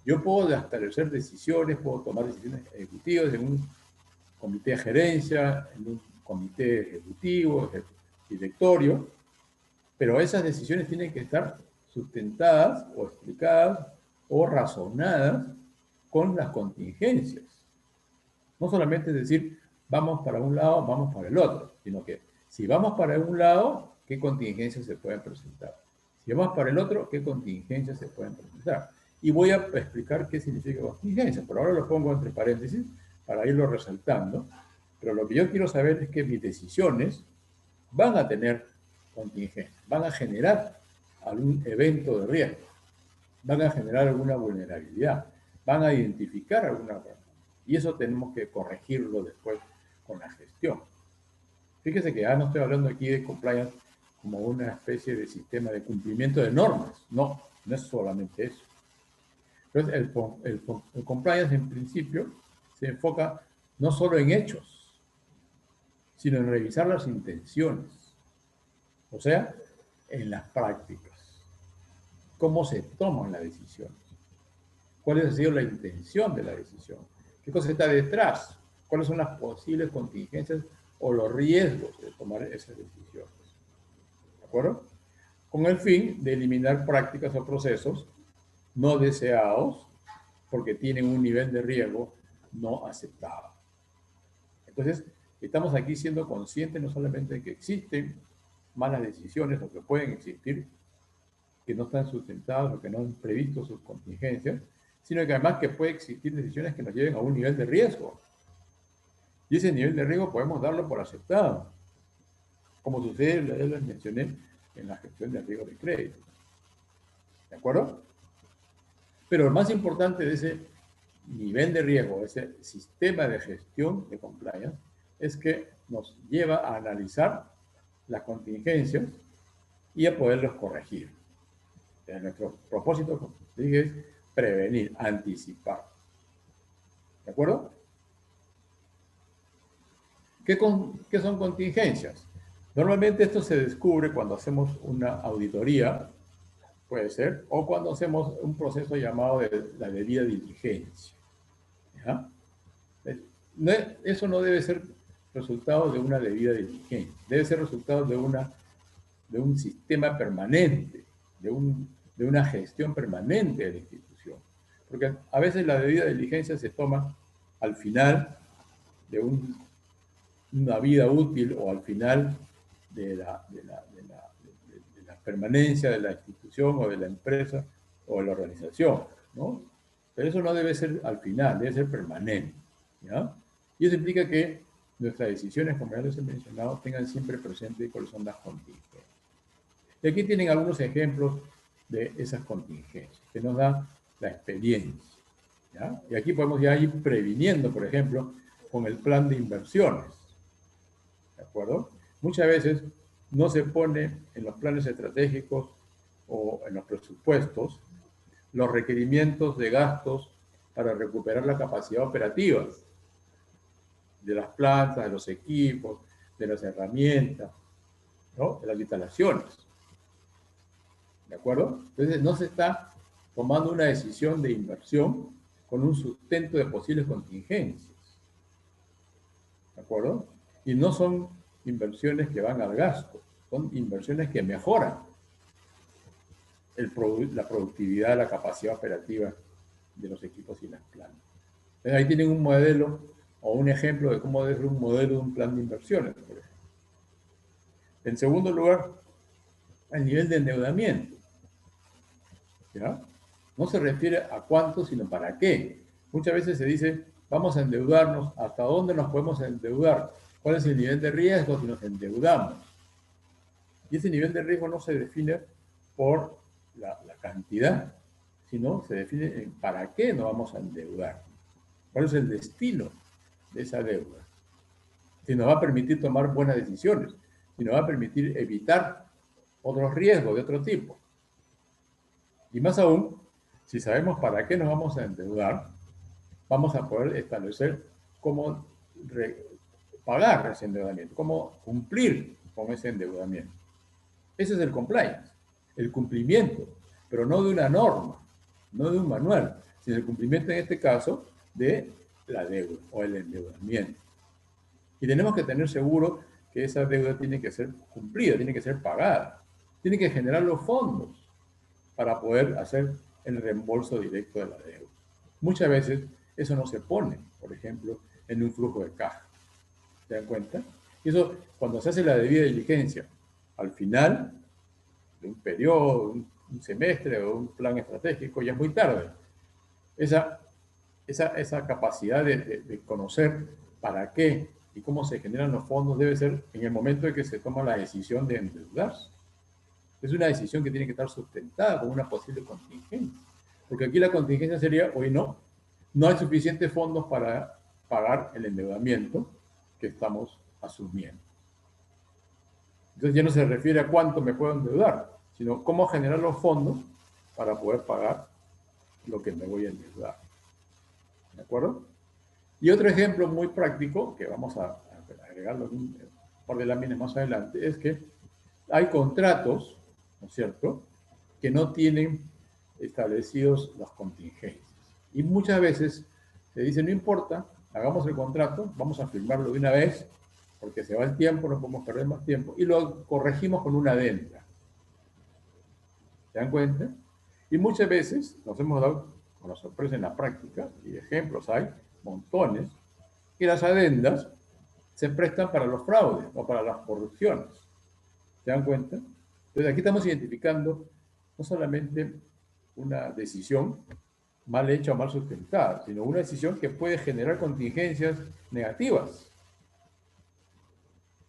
yo puedo establecer decisiones, puedo tomar decisiones ejecutivas en un comité de gerencia, en un comité ejecutivo, directorio, pero esas decisiones tienen que estar sustentadas o explicadas o razonadas con las contingencias. No solamente es decir, vamos para un lado, vamos para el otro, sino que si vamos para un lado, ¿qué contingencias se pueden presentar? Si vamos para el otro, ¿qué contingencias se pueden presentar? Y voy a explicar qué significa contingencia. Por ahora lo pongo entre paréntesis para irlo resaltando. Pero lo que yo quiero saber es que mis decisiones van a tener contingencias, van a generar algún evento de riesgo, van a generar alguna vulnerabilidad, van a identificar alguna. Y eso tenemos que corregirlo después con la gestión. Fíjese que ya no estoy hablando aquí de compliance como una especie de sistema de cumplimiento de normas. No, no es solamente eso. Entonces, el compliance en principio se enfoca no solo en hechos, sino en revisar las intenciones. O sea, en las prácticas. ¿Cómo se toman las decisiones? ¿Cuál ha sido la intención de la decisión? ¿Qué cosa está detrás? ¿Cuáles son las posibles contingencias o los riesgos de tomar esas decisiones? ¿De acuerdo? Con el fin de eliminar prácticas o procesos no deseados porque tienen un nivel de riesgo no aceptado. Entonces, estamos aquí siendo conscientes no solamente de que existen malas decisiones o que pueden existir, que no están sustentadas o que no han previsto sus contingencias, sino que además que puede existir decisiones que nos lleven a un nivel de riesgo. Y ese nivel de riesgo podemos darlo por aceptado, como sucede, les mencioné, en la gestión de riesgo de crédito. ¿De acuerdo? Pero lo más importante de ese nivel de riesgo, ese sistema de gestión de compliance, es que nos lleva a analizar las contingencias y a poderlos corregir. Nuestro propósito, como dije, es prevenir, anticipar. ¿De acuerdo? ¿Qué son contingencias? Normalmente esto se descubre cuando hacemos una auditoría, puede ser, o cuando hacemos un proceso llamado de la debida diligencia. ¿Ya? Eso no debe ser resultado de una debida diligencia, debe ser resultado de un sistema permanente, de una gestión permanente de la institución. Porque a veces la debida diligencia se toma al final de una vida útil o al final de la permanencia de la institución o de la empresa o de la organización, ¿no? Pero eso no debe ser al final, debe ser permanente, ¿ya? Y eso implica que nuestras decisiones, como ya les he mencionado, tengan siempre presente cuáles son las contingencias. Y aquí tienen algunos ejemplos de esas contingencias que nos da la experiencia, ¿ya? Y aquí podemos ya ir previniendo, por ejemplo, con el plan de inversiones, ¿de acuerdo? Muchas veces no se pone en los planes estratégicos o en los presupuestos los requerimientos de gastos para recuperar la capacidad operativa de las plantas, de los equipos, de las herramientas, ¿no? De las instalaciones. ¿De acuerdo? Entonces no se está tomando una decisión de inversión con un sustento de posibles contingencias. ¿De acuerdo? Y no son inversiones que van al gasto, son inversiones que mejoran la productividad, la capacidad operativa de los equipos y las plantas. Entonces, ahí tienen un modelo o un ejemplo de cómo debe ser un modelo de un plan de inversiones, por ejemplo. En segundo lugar, el nivel de endeudamiento. ¿Ya? No se refiere a cuánto, sino para qué. Muchas veces se dice, vamos a endeudarnos, ¿hasta dónde nos podemos endeudar? ¿Cuál es el nivel de riesgo si nos endeudamos? Y ese nivel de riesgo no se define por la cantidad, sino se define en para qué nos vamos a endeudar. ¿Cuál es el destino de esa deuda? Si nos va a permitir tomar buenas decisiones, si nos va a permitir evitar otros riesgos de otro tipo. Y más aún, si sabemos para qué nos vamos a endeudar, vamos a poder establecer cómo pagar ese endeudamiento, cómo cumplir con ese endeudamiento. Ese es el compliance, el cumplimiento, pero no de una norma, no de un manual, sino el cumplimiento en este caso de la deuda o el endeudamiento. Y tenemos que tener seguro que esa deuda tiene que ser cumplida, tiene que ser pagada, tiene que generar los fondos para poder hacer el reembolso directo de la deuda. Muchas veces eso no se pone, por ejemplo, en un flujo de caja. ¿Se dan cuenta? Y eso, cuando se hace la debida diligencia, al final de un periodo, un semestre o un plan estratégico, ya es muy tarde. Esa capacidad de conocer para qué y cómo se generan los fondos debe ser en el momento en que se toma la decisión de endeudarse. Es una decisión que tiene que estar sustentada con una posible contingencia. Porque aquí la contingencia sería, hoy no hay suficientes fondos para pagar el endeudamiento que estamos asumiendo. Entonces ya no se refiere a cuánto me puedo endeudar, sino cómo generar los fondos para poder pagar lo que me voy a endeudar. ¿De acuerdo? Y otro ejemplo muy práctico, que vamos a agregarlo en un par de láminas más adelante, es que hay contratos, ¿no es cierto?, que no tienen establecidos las contingencias. Y muchas veces se dice, no importa, hagamos el contrato, vamos a firmarlo de una vez, porque se va el tiempo, no podemos perder más tiempo, y lo corregimos con una adenda. ¿Se dan cuenta? Y muchas veces nos hemos dado con la sorpresa en la práctica, y ejemplos hay, montones, que las adendas se prestan para los fraudes o para las corrupciones. ¿Se dan cuenta? Entonces aquí estamos identificando no solamente una decisión mal hecha o mal sustentada, sino una decisión que puede generar contingencias negativas.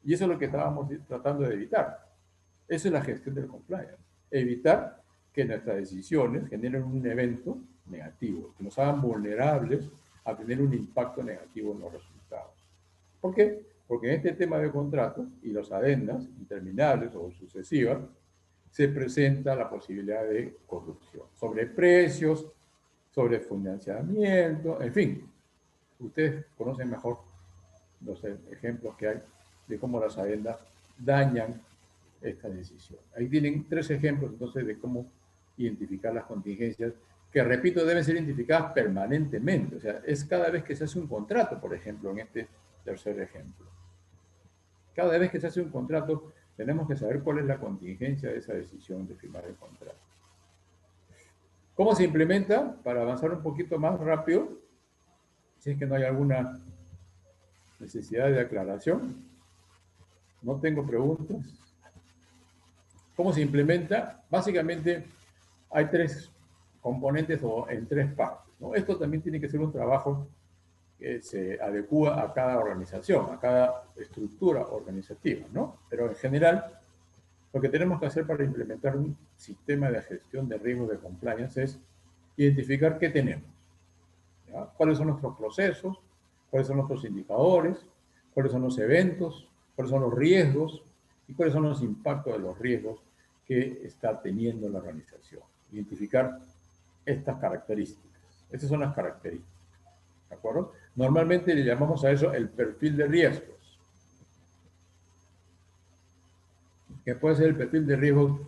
Y eso es lo que estábamos tratando de evitar. Eso es la gestión del compliance. Evitar que nuestras decisiones generen un evento negativo, que nos hagan vulnerables a tener un impacto negativo en los resultados. ¿Por qué? Porque en este tema de contratos y las adendas interminables o sucesivas, se presenta la posibilidad de corrupción. Sobre precios, sobre financiamiento, en fin. Ustedes conocen mejor los ejemplos que hay de cómo las adendas dañan esta decisión. Ahí tienen 3 ejemplos entonces de cómo identificar las contingencias, que repito, deben ser identificadas permanentemente. O sea, es cada vez que se hace un contrato, por ejemplo, en este tercer ejemplo. Cada vez que se hace un contrato, tenemos que saber cuál es la contingencia de esa decisión de firmar el contrato. ¿Cómo se implementa? Para avanzar un poquito más rápido, si es que no hay alguna necesidad de aclaración. No tengo preguntas. ¿Cómo se implementa? Básicamente hay 3 componentes o en 3 partes, ¿no? Esto también tiene que ser un trabajo que se adecúa a cada organización, a cada estructura organizativa, ¿no? Pero en general, lo que tenemos que hacer para implementar un sistema de gestión de riesgos de compliance es identificar qué tenemos, ¿ya? Cuáles son nuestros procesos, cuáles son nuestros indicadores, cuáles son los eventos, cuáles son los riesgos y cuáles son los impactos de los riesgos que está teniendo la organización. Identificar estas características. Estas son las características. ¿De acuerdo? Normalmente le llamamos a eso el perfil de riesgos. Que puede ser el perfil de riesgos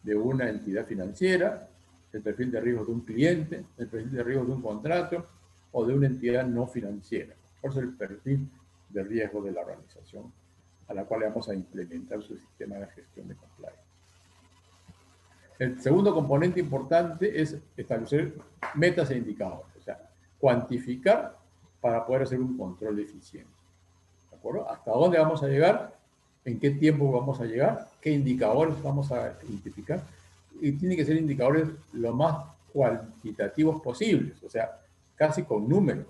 de una entidad financiera, el perfil de riesgo de un cliente, el perfil de riesgo de un contrato o de una entidad no financiera. Por eso el perfil de riesgo de la organización a la cual vamos a implementar su sistema de gestión de compliance. El segundo componente importante es establecer metas e indicadores, o sea, cuantificar para poder hacer un control eficiente. ¿De acuerdo? ¿Hasta dónde vamos a llegar? ¿En qué tiempo vamos a llegar? ¿Qué indicadores vamos a identificar? Y tienen que ser indicadores lo más cuantitativos posibles, o sea, casi con números.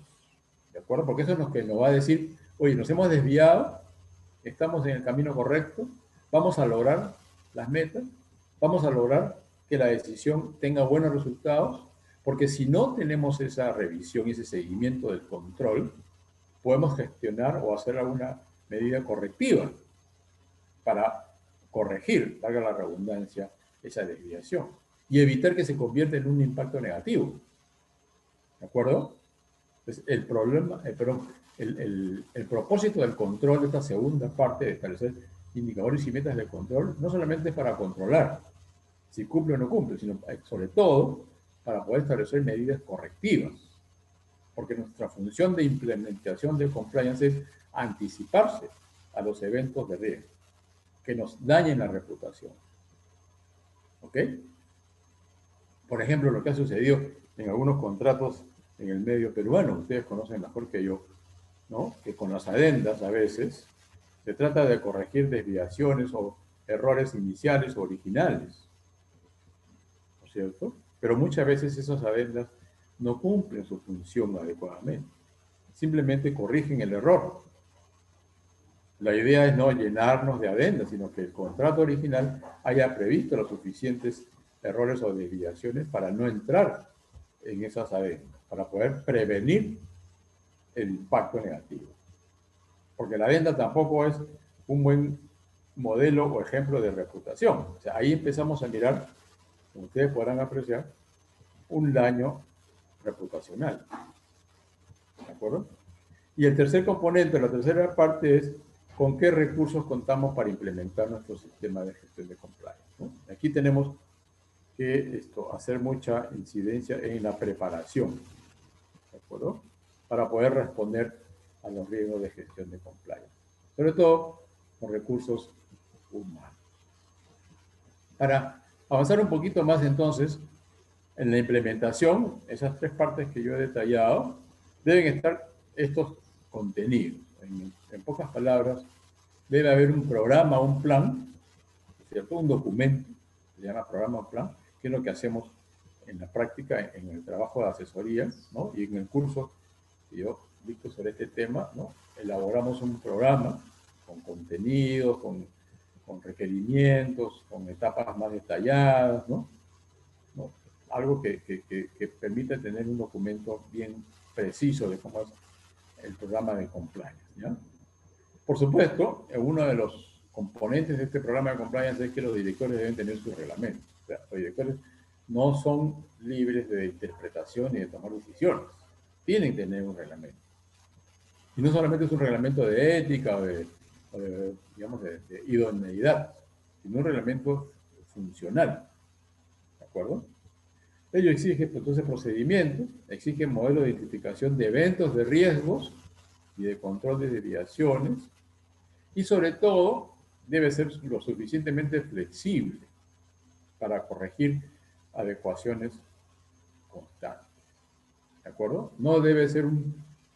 ¿De acuerdo? Porque eso es lo que nos va a decir, oye, nos hemos desviado, estamos en el camino correcto, vamos a lograr las metas, vamos a lograr que la decisión tenga buenos resultados, porque si no tenemos esa revisión y ese seguimiento del control, podemos gestionar o hacer alguna medida correctiva para corregir, valga la redundancia, esa desviación y evitar que se convierta en un impacto negativo. ¿De acuerdo? Entonces, el problema, el propósito del control de esta segunda parte de establecer indicadores y metas de control no solamente es para controlar si cumple o no cumple, sino sobre todo para poder establecer medidas correctivas. Porque nuestra función de implementación de compliance es anticiparse a los eventos de riesgo que nos dañen la reputación. ¿Ok? Por ejemplo, lo que ha sucedido en algunos contratos en el medio peruano, ustedes conocen mejor que yo, ¿no? Que con las adendas a veces se trata de corregir desviaciones o errores iniciales o originales, ¿no es cierto? Pero muchas veces esas adendas no cumplen su función adecuadamente. Simplemente corrigen el error. La idea es no llenarnos de adendas, sino que el contrato original haya previsto los suficientes errores o desviaciones para no entrar en esas adendas, para poder prevenir el impacto negativo. Porque la adenda tampoco es un buen modelo o ejemplo de reputación. O sea, ahí empezamos a mirar, como ustedes podrán apreciar, un daño reputacional. ¿De acuerdo? Y el tercer componente, la tercera parte es con qué recursos contamos para implementar nuestro sistema de gestión de compliance, ¿no? Aquí tenemos que hacer mucha incidencia en la preparación, ¿de acuerdo? Para poder responder a los riesgos de gestión de compliance. Sobre todo con recursos humanos. Para avanzar un poquito más entonces, en la implementación, esas tres partes que yo he detallado, deben estar estos contenidos. En pocas palabras, debe haber un programa, un plan, ¿cierto? Un documento, se llama programa o plan, que es lo que hacemos en la práctica, en el trabajo de asesoría, ¿no? Y en el curso que yo dicto sobre este tema, ¿no? Elaboramos un programa con contenidos, con requerimientos, con etapas más detalladas, ¿no? Algo que permite tener un documento bien preciso de cómo es el programa de compliance, ¿ya? Por supuesto, uno de los componentes de este programa de compliance es que los directores deben tener su reglamento. O sea, los directores no son libres de interpretación y de tomar decisiones. Tienen que tener un reglamento. Y no solamente es un reglamento de ética o digamos, de idoneidad, sino un reglamento funcional. ¿De acuerdo? Ello exige, entonces, procedimientos, exige modelos de identificación de eventos de riesgos y de control de desviaciones, y sobre todo debe ser lo suficientemente flexible para corregir adecuaciones constantes. ¿De acuerdo? No debe ser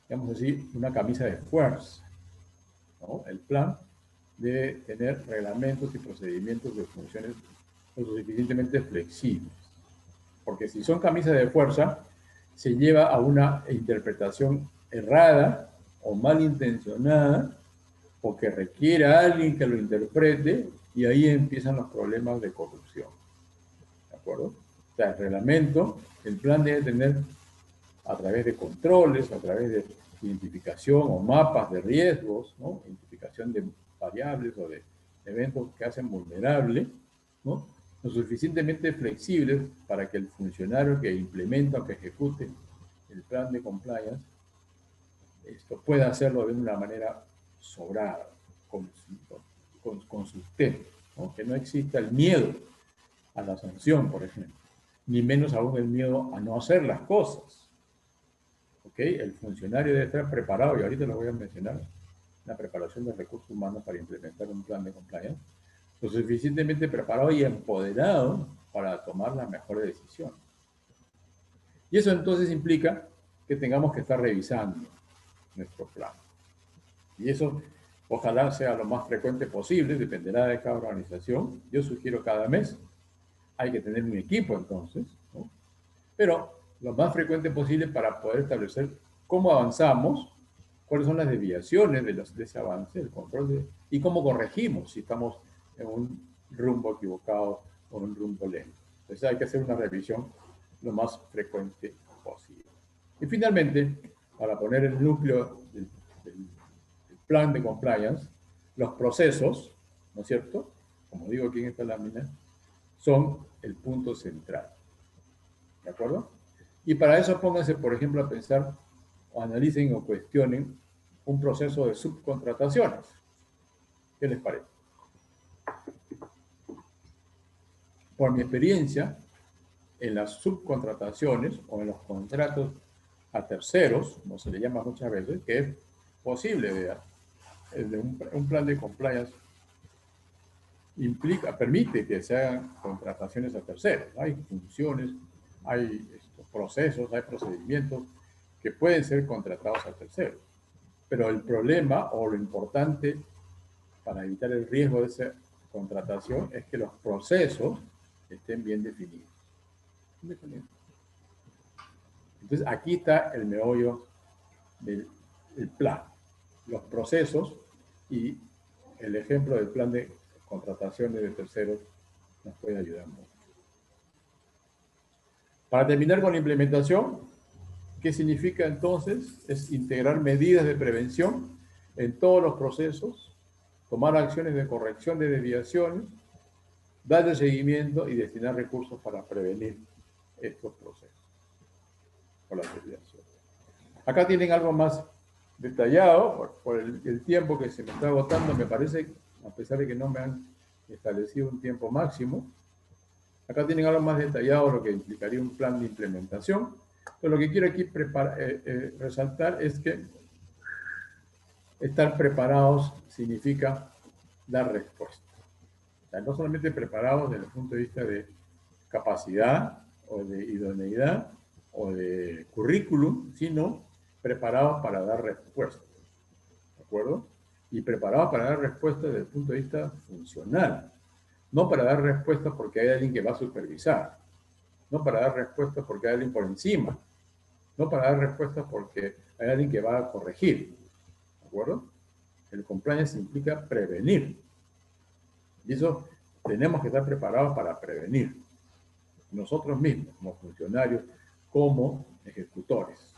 digamos así, una camisa de fuerza, ¿no? El plan debe tener reglamentos y procedimientos de funciones lo suficientemente flexibles. Porque si son camisas de fuerza, se lleva a una interpretación errada o malintencionada, o que requiere a alguien que lo interprete, y ahí empiezan los problemas de corrupción. ¿De acuerdo? O sea, el reglamento, el plan debe tener, a través de controles, a través de identificación o mapas de riesgos, ¿no? Identificación de variables o de eventos que hacen vulnerable, ¿no? Lo suficientemente flexibles para que el funcionario que implementa o que ejecute el plan de compliance pueda hacerlo de una manera sobrada, con sustento, ¿no? Que no exista el miedo a la sanción, por ejemplo. ni menos aún el miedo a no hacer las cosas. ¿Ok? El funcionario debe estar preparado, y ahorita lo voy a mencionar, la preparación de recursos humanos para implementar un plan de compliance, lo suficientemente preparado y empoderado para tomar las mejores decisiones. Y eso entonces implica que tengamos que estar revisando nuestro plan. Y eso ojalá sea lo más frecuente posible, dependerá de cada organización. Yo sugiero cada mes. Hay que tener un equipo entonces, ¿no? Pero lo más frecuente posible para poder establecer cómo avanzamos, cuáles son las desviaciones de ese avance, el control y cómo corregimos si estamos en un rumbo equivocado o en un rumbo lento. Entonces hay que hacer una revisión lo más frecuente posible. Y finalmente, para poner el núcleo del plan de compliance, los procesos, ¿no es cierto? Como digo aquí en esta lámina, son el punto central. ¿De acuerdo? Y para eso pónganse, por ejemplo, a pensar o analicen o cuestionen un proceso de subcontrataciones. ¿Qué les parece? Por mi experiencia, en las subcontrataciones o en los contratos a terceros, como se le llama muchas veces, que es posible, ¿verdad? Un plan de compliance permite que se hagan contrataciones a terceros. Hay funciones, hay procesos, hay procedimientos que pueden ser contratados a terceros. Pero el problema o lo importante para evitar el riesgo de esa contratación es que los procesos estén bien definidos. Entonces, aquí está el meollo del plan. Los procesos y el ejemplo del plan de contrataciones de terceros nos puede ayudar mucho. Para terminar con la implementación, ¿qué significa entonces? Es integrar medidas de prevención en todos los procesos, tomar acciones de corrección de desviaciones, darle seguimiento y destinar recursos para prevenir estos procesos o las desviaciones. Acá tienen algo más detallado, por el tiempo que se me está agotando, me parece, a pesar de que no me han establecido un tiempo máximo. Acá tienen algo más detallado, lo que implicaría un plan de implementación. Pero lo que quiero aquí resaltar es que estar preparados significa dar respuesta. O sea, no solamente preparados desde el punto de vista de capacidad o de idoneidad o de currículum, sino preparados para dar respuesta. ¿De acuerdo? Y preparados para dar respuesta desde el punto de vista funcional. No para dar respuesta porque hay alguien que va a supervisar. No para dar respuesta porque hay alguien por encima. No para dar respuesta porque hay alguien que va a corregir. ¿De acuerdo? El compliance implica prevenir. Y eso tenemos que estar preparados para prevenir. Nosotros mismos, como funcionarios, como ejecutores,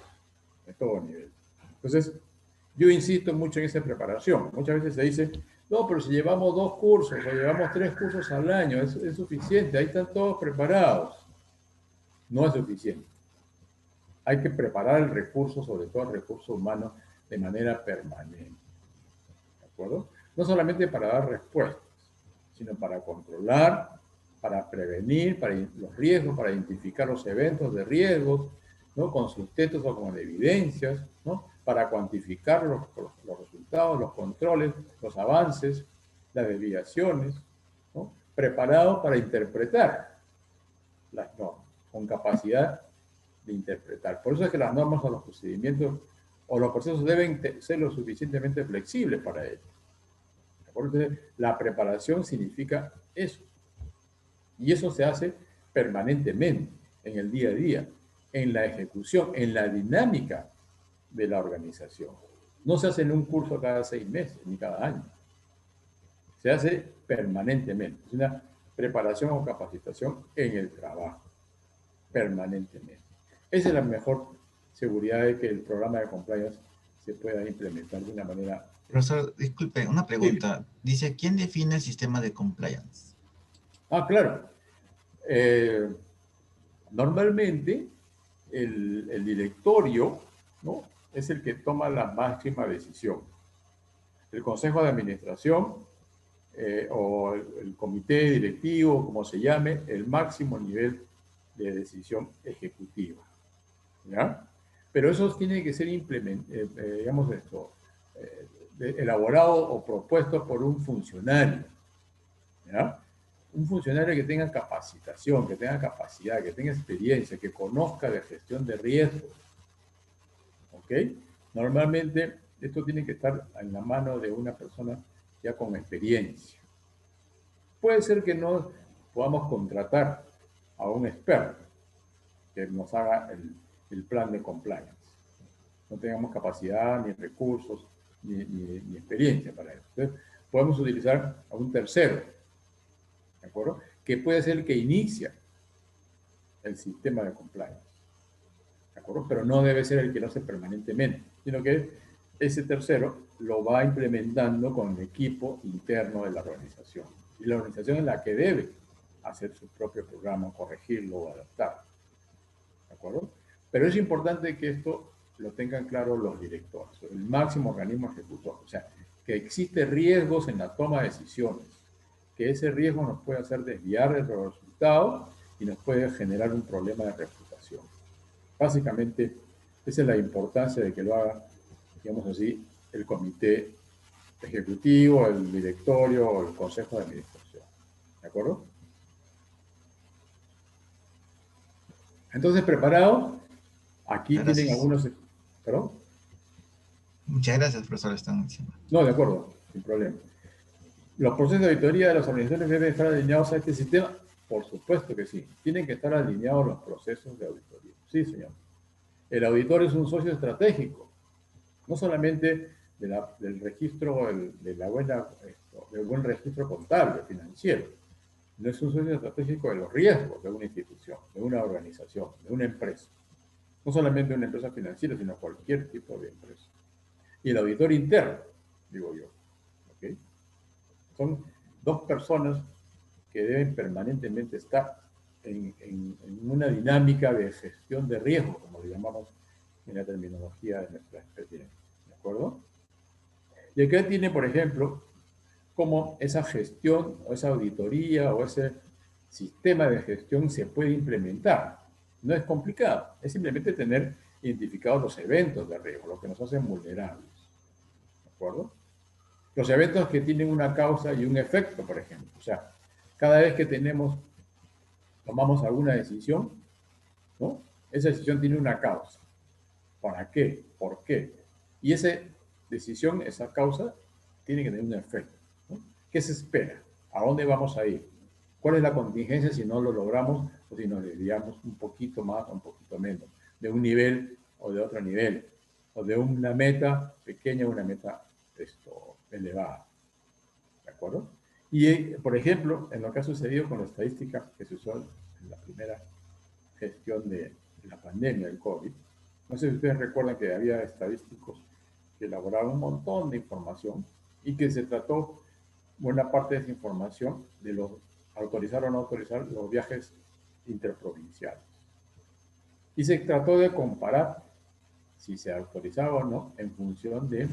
de todo nivel. Entonces, yo insisto mucho en esa preparación. Muchas veces se dice, no, pero si llevamos 2 cursos o llevamos 3 cursos al año, es suficiente, ahí están todos preparados. No es suficiente. Hay que preparar el recurso, sobre todo el recurso humano, de manera permanente. ¿De acuerdo? No solamente para dar respuestas, sino para controlar, para prevenir para los riesgos, para identificar los eventos de riesgos, ¿no? Con sustentos o con evidencias, ¿no? Para cuantificar los resultados, los controles, los avances, las desviaciones, ¿no? Preparado para interpretar las normas, con capacidad de interpretar. Por eso es que las normas o los procedimientos o los procesos deben ser lo suficientemente flexibles para ello. Entonces, la preparación significa eso. Y eso se hace permanentemente, en el día a día, en la ejecución, en la dinámica de la organización. No se hace en un curso cada 6 meses, ni cada año. Se hace permanentemente. Es una preparación o capacitación en el trabajo, permanentemente. Esa es la mejor seguridad de que el programa de compliance se pueda implementar de una manera... Profesor, disculpe, una pregunta. Dice, ¿quién define el sistema de compliance? Claro. Normalmente, el directorio, ¿no? Es el que toma la máxima decisión. El consejo de administración o el comité directivo, como se llame, el máximo nivel de decisión ejecutiva. ¿Ya? Pero esos tienen que ser elaborados o propuestos por un funcionario. ¿Ya? Un funcionario que tenga capacitación, que tenga capacidad, que tenga experiencia, que conozca de gestión de riesgos. ¿Ok? Normalmente esto tiene que estar en la mano de una persona ya con experiencia. Puede ser que no podamos contratar a un experto que nos haga el plan de compliance. No tengamos capacidad, ni recursos, ni experiencia para eso. Entonces, podemos utilizar a un tercero, ¿de acuerdo? Que puede ser el que inicia el sistema de compliance, ¿de acuerdo? Pero no debe ser el que lo hace permanentemente, sino que ese tercero lo va implementando con el equipo interno de la organización. Y la organización es la que debe hacer su propio programa, corregirlo o adaptarlo, ¿de acuerdo? Pero es importante que esto lo tengan claro los directores, el máximo organismo ejecutor. O sea, que existen riesgos en la toma de decisiones, que ese riesgo nos puede hacer desviar de los resultados y nos puede generar un problema de reputación. Básicamente, esa es la importancia de que lo haga, digamos así, el comité ejecutivo, el directorio o el consejo de administración. ¿De acuerdo? Entonces, ¿preparado? Aquí Gracias. tienen algunos... ¿Perdón? Muchas gracias, profesor. Están encima. No, de acuerdo, sin problema. ¿Los procesos de auditoría de las organizaciones deben estar alineados a este sistema? Por supuesto que sí. Tienen que estar alineados los procesos de auditoría. Sí, señor. El auditor es un socio estratégico, no solamente del registro, del buen registro contable, financiero. No es un socio estratégico de los riesgos de una institución, de una organización, de una empresa. No solamente una empresa financiera, sino cualquier tipo de empresa. Y el auditor interno, digo yo. ¿Okay? Son dos personas que deben permanentemente estar en una dinámica de gestión de riesgo, como le llamamos en la terminología de nuestra experiencia. ¿De acuerdo? Y acá tiene, por ejemplo, cómo esa gestión o esa auditoría o ese sistema de gestión se puede implementar. No es complicado, es simplemente tener identificados los eventos de riesgo, lo que nos hacen vulnerables. ¿De acuerdo? Los eventos que tienen una causa y un efecto, por ejemplo. O sea, cada vez que tomamos alguna decisión, ¿no? Esa decisión tiene una causa. ¿Para qué? ¿Por qué? Y esa decisión, esa causa, tiene que tener un efecto, ¿no? ¿Qué se espera? ¿A dónde vamos a ir? ¿Cuál es la contingencia si no lo logramos o si nos desviamos un poquito más o un poquito menos? De un nivel o de otro nivel. O de una meta pequeña a una meta elevada. ¿De acuerdo? Y, por ejemplo, en lo que ha sucedido con la estadística que se usó en la primera gestión de la pandemia del COVID, no sé si ustedes recuerdan que había estadísticos que elaboraban un montón de información y que se trató buena parte de esa información de los autorizar o no autorizar los viajes interprovinciales. Y se trató de comparar si se autorizaba o no en función de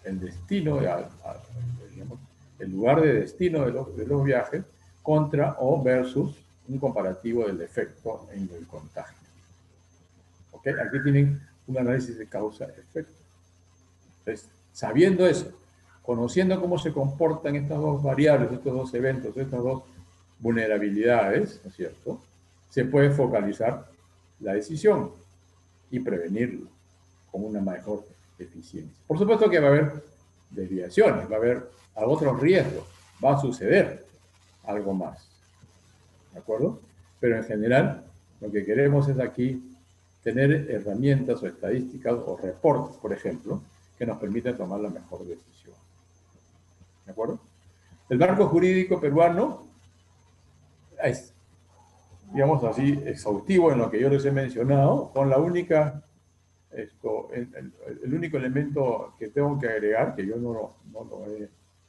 el destino, digamos, el lugar de destino de los viajes contra o versus un comparativo del efecto en el contagio. ¿Okay? Aquí tienen un análisis de causa-efecto. Entonces, sabiendo eso, conociendo cómo se comportan estas dos variables, estos dos eventos, estas dos vulnerabilidades, ¿no es cierto?, se puede focalizar la decisión y prevenirlo con una mejor eficiencia. Por supuesto que va a haber desviaciones, va a haber otros riesgos, va a suceder algo más, ¿de acuerdo? Pero en general, lo que queremos es aquí tener herramientas o estadísticas o reportes, por ejemplo, que nos permitan tomar la mejor decisión. ¿De acuerdo? El marco jurídico peruano es, digamos así, exhaustivo en lo que yo les he mencionado, con la única, el único elemento que tengo que agregar, que yo no lo he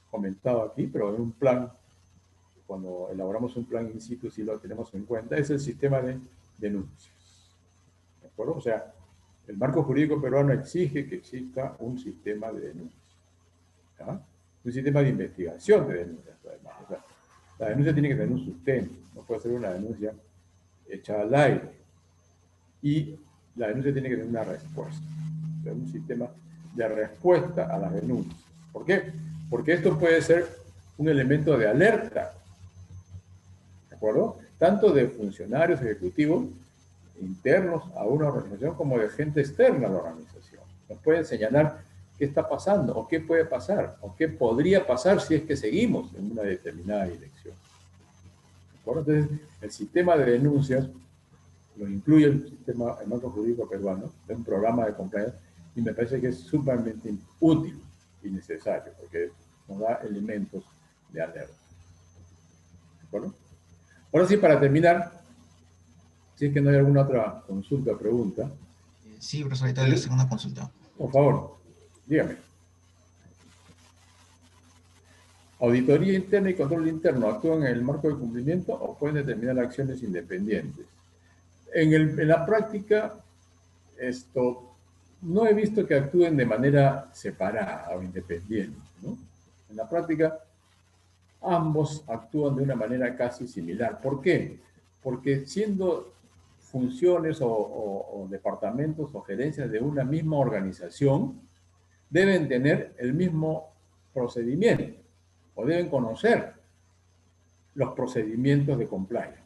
comentado aquí, pero en un plan, cuando elaboramos un plan in situ, sí lo tenemos en cuenta, es el sistema de denuncias. ¿De acuerdo? O sea, el marco jurídico peruano exige que exista un sistema de denuncias. ¿Ya? Un sistema de investigación de denuncias, además. O sea, la denuncia tiene que tener un sustento, no puede ser una denuncia hecha al aire. Y la denuncia tiene que tener una respuesta. O sea, un sistema de respuesta a las denuncias. ¿Por qué? Porque esto puede ser un elemento de alerta, ¿de acuerdo? Tanto de funcionarios ejecutivos internos a una organización como de gente externa a la organización. Nos pueden señalar qué está pasando, o qué puede pasar, o qué podría pasar si es que seguimos en una determinada dirección. ¿De acuerdo? Entonces, el sistema de denuncias lo incluye el marco jurídico peruano, de un programa de compliance, y me parece que es sumamente útil y necesario, porque nos da elementos de alerta. ¿De acuerdo? Ahora sí, para terminar, si es que no hay alguna otra consulta o pregunta. Sí, profesor, ahorita les tengo una consulta. Por favor, dígame. ¿Auditoría interna y control interno actúan en el marco de cumplimiento o pueden determinar acciones independientes? En la práctica, no he visto que actúen de manera separada o independiente, ¿no? En la práctica, ambos actúan de una manera casi similar. ¿Por qué? Porque siendo funciones o departamentos o gerencias de una misma organización, deben tener el mismo procedimiento o deben conocer los procedimientos de compliance.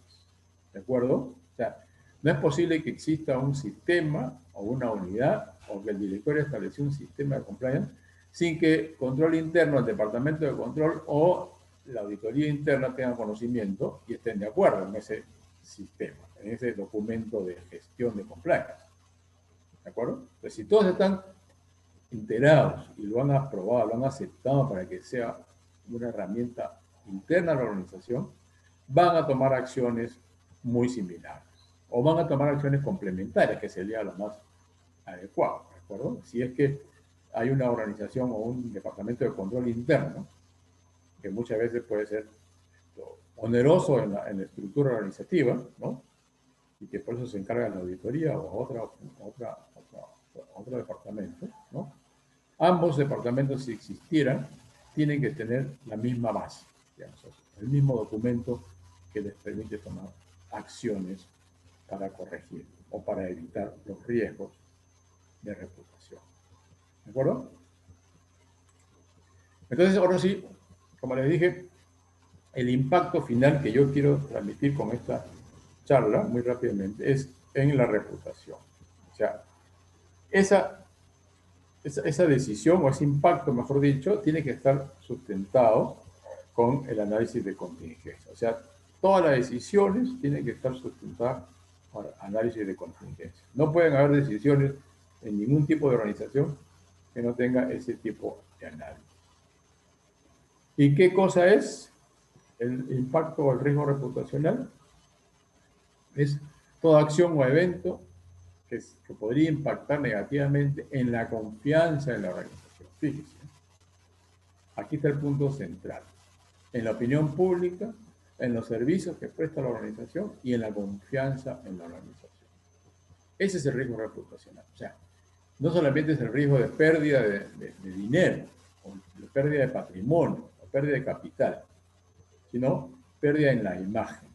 ¿De acuerdo? O sea, no es posible que exista un sistema o una unidad o que el directorio estableció un sistema de compliance sin que control interno, el departamento de control o la auditoría interna tengan conocimiento y estén de acuerdo en ese sistema, en ese documento de gestión de compliance. ¿De acuerdo? Entonces, si todos están enterados y lo han aprobado, lo han aceptado para que sea una herramienta interna a la organización, van a tomar acciones muy similares o van a tomar acciones complementarias, que sería lo más adecuado, ¿de acuerdo? Si es que hay una organización o un departamento de control interno, que muchas veces puede ser oneroso en la estructura organizativa, ¿no? Y que por eso se encarga la auditoría o otro departamento, ¿no? Ambos departamentos, si existieran, tienen que tener la misma base, digamos, el mismo documento que les permite tomar acciones para corregir o para evitar los riesgos de reputación. ¿De acuerdo? Entonces, ahora sí, como les dije, el impacto final que yo quiero transmitir con esta charla, muy rápidamente, es en la reputación. O sea, esa decisión o ese impacto, mejor dicho, tiene que estar sustentado con el análisis de contingencia. O sea, todas las decisiones tienen que estar sustentadas por análisis de contingencia. No pueden haber decisiones en ningún tipo de organización que no tenga ese tipo de análisis. ¿Y qué cosa es el impacto o el riesgo reputacional? Es toda acción o evento que podría impactar negativamente en la confianza en la organización. Fíjense, aquí está el punto central. En la opinión pública, en los servicios que presta la organización y en la confianza en la organización. Ese es el riesgo reputacional. O sea, no solamente es el riesgo de pérdida de dinero, o de pérdida de patrimonio, o pérdida de capital, sino pérdida en la imagen,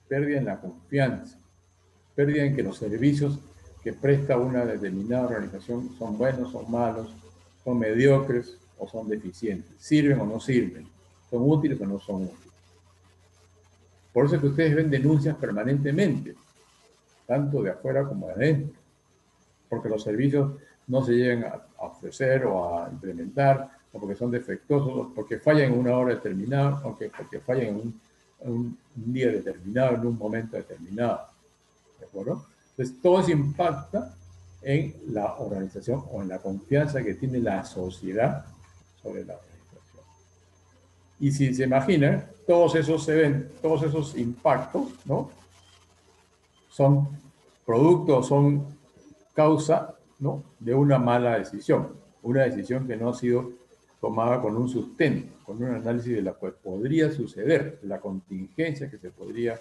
pérdida en la confianza, pérdida en que los servicios que presta una determinada organización son buenos, son malos, son mediocres o son deficientes, sirven o no sirven, son útiles o no son útiles. Por eso es que ustedes ven denuncias permanentemente, tanto de afuera como de adentro, porque los servicios no se llegan a ofrecer o a implementar, o porque son defectuosos, o porque fallan en una hora determinada, o porque fallan en un día determinado, en un momento determinado. ¿De acuerdo? Entonces, todo eso impacta en la organización o en la confianza que tiene la sociedad sobre la organización. Y si se imaginan, todos esos impactos, ¿no? Son producto, son causa, ¿no?, de una mala decisión. Una decisión que no ha sido tomada con un sustento, con un análisis de la que podría suceder, de la contingencia que se podría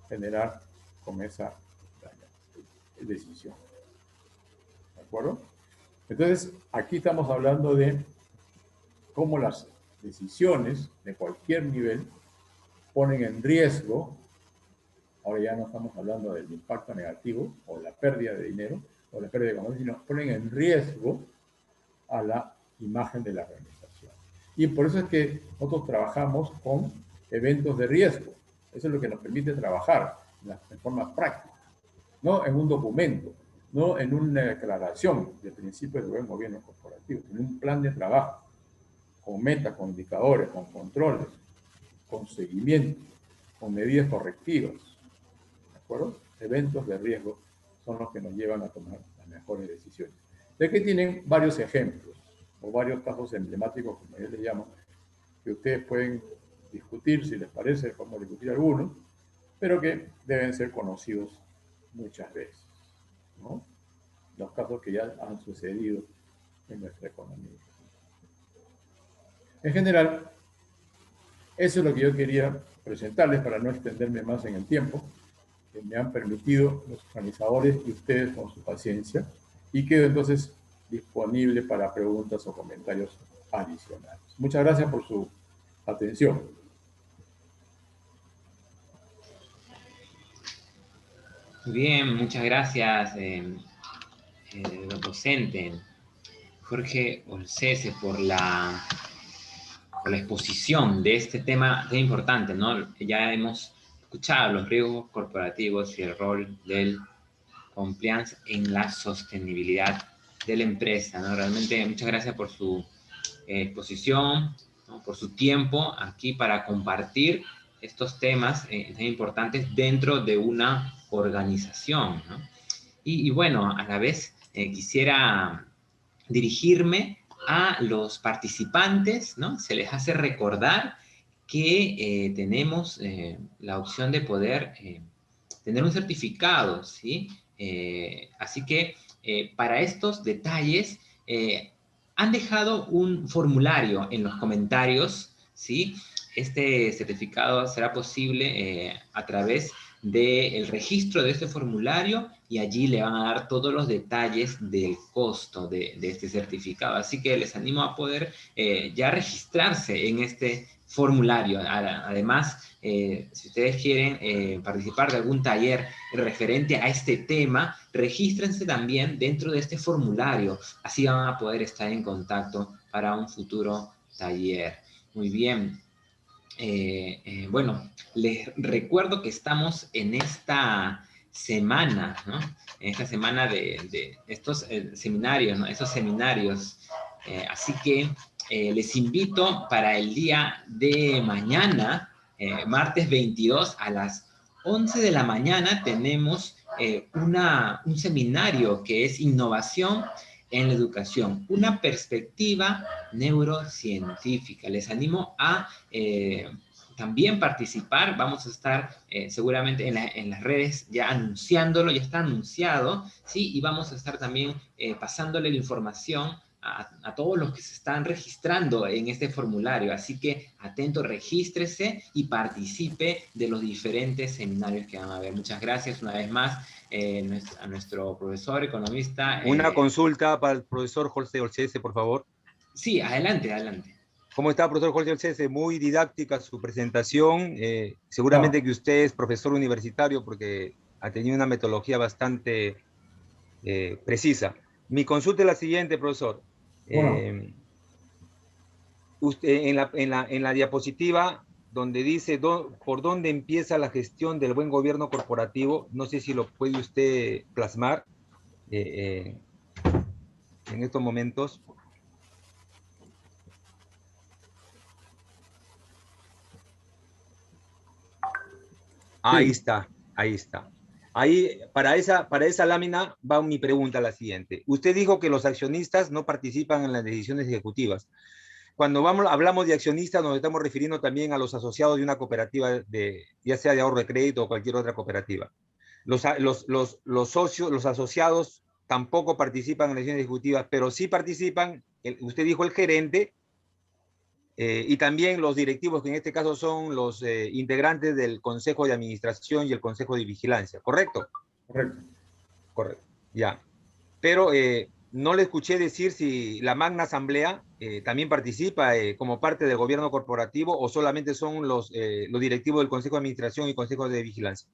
generar con esa decisión. ¿De acuerdo? Entonces, aquí estamos hablando de cómo las decisiones de cualquier nivel ponen en riesgo Ahora ya no estamos hablando del impacto negativo o la pérdida de dinero o la pérdida de economía, sino ponen en riesgo a la imagen de la organización. Y por eso es que nosotros trabajamos con eventos de riesgo. Eso es lo que nos permite trabajar de forma práctica, no en un documento, no en una declaración de principios de buen gobierno corporativo, sino un plan de trabajo con metas, con indicadores, con controles, con seguimiento, con medidas correctivas. ¿De acuerdo? Eventos de riesgo son los que nos llevan a tomar las mejores decisiones. De que tienen varios ejemplos o varios casos emblemáticos, como yo les llamo, que ustedes pueden discutir, si les parece, podemos discutir algunos, pero que deben ser conocidos muchas veces, ¿no? Los casos que ya han sucedido en nuestra economía. En general, eso es lo que yo quería presentarles para no extenderme más en el tiempo, que me han permitido los organizadores y ustedes con su paciencia, y quedo entonces disponible para preguntas o comentarios adicionales. Muchas gracias por su atención. Muy bien, muchas gracias, docente Jorge Olcese, por la exposición de este tema tan importante, ¿no? Ya hemos escuchado los riesgos corporativos y el rol del compliance en la sostenibilidad de la empresa, ¿no? Realmente muchas gracias por su exposición, ¿no? Por su tiempo aquí para compartir estos temas tan importantes dentro de una organización, ¿no? Y bueno, a la vez quisiera dirigirme a los participantes, ¿no? Se les hace recordar que tenemos la opción de poder tener un certificado, ¿sí? Así que para estos detalles han dejado un formulario en los comentarios, ¿sí? Este certificado será posible a través del registro de este formulario y allí le van a dar todos los detalles del costo de este certificado. Así que les animo a poder ya registrarse en este formulario. Además, si ustedes quieren participar de algún taller referente a este tema, regístrense también dentro de este formulario. Así van a poder estar en contacto para un futuro taller. Muy bien. Bueno, les recuerdo que estamos en esta semana, ¿no? En esta semana de estos seminarios, ¿no? Esos seminarios. Así que les invito para el día de mañana, martes 22 a las 11 de la mañana, tenemos un seminario que es innovación en la educación, una perspectiva neurocientífica. Les animo a también participar. Vamos a estar seguramente en las redes ya anunciándolo, ya está anunciado, ¿sí? Y vamos a estar también pasándole la información a todos los que se están registrando en este formulario. Así que atento, regístrese y participe de los diferentes seminarios que van a haber. Muchas gracias una vez más a nuestro profesor economista. Una consulta para el profesor Jorge Olcese, por favor. Sí, adelante, adelante. ¿Cómo está, profesor Jorge Olcese? Muy didáctica su presentación. Seguramente que usted es profesor universitario porque ha tenido una metodología bastante precisa. Mi consulta es la siguiente, profesor. Usted, en la diapositiva donde dice por dónde empieza la gestión del buen gobierno corporativo, no sé si lo puede usted plasmar en estos momentos. Ahí está, ahí está. Ahí, para esa lámina va mi pregunta la siguiente. Usted dijo que los accionistas no participan en las decisiones ejecutivas. Cuando hablamos de accionistas, nos estamos refiriendo también a los asociados de una cooperativa, ya sea de ahorro de crédito o cualquier otra cooperativa. Los socios, los asociados tampoco participan en las decisiones ejecutivas, pero sí participan, usted dijo el gerente, y también los directivos, que en este caso son los integrantes del Consejo de Administración y el Consejo de Vigilancia, ¿correcto? Correcto. Correcto, ya. Pero no le escuché decir si la Magna Asamblea también participa como parte del gobierno corporativo o solamente son los directivos del Consejo de Administración y Consejo de Vigilancia.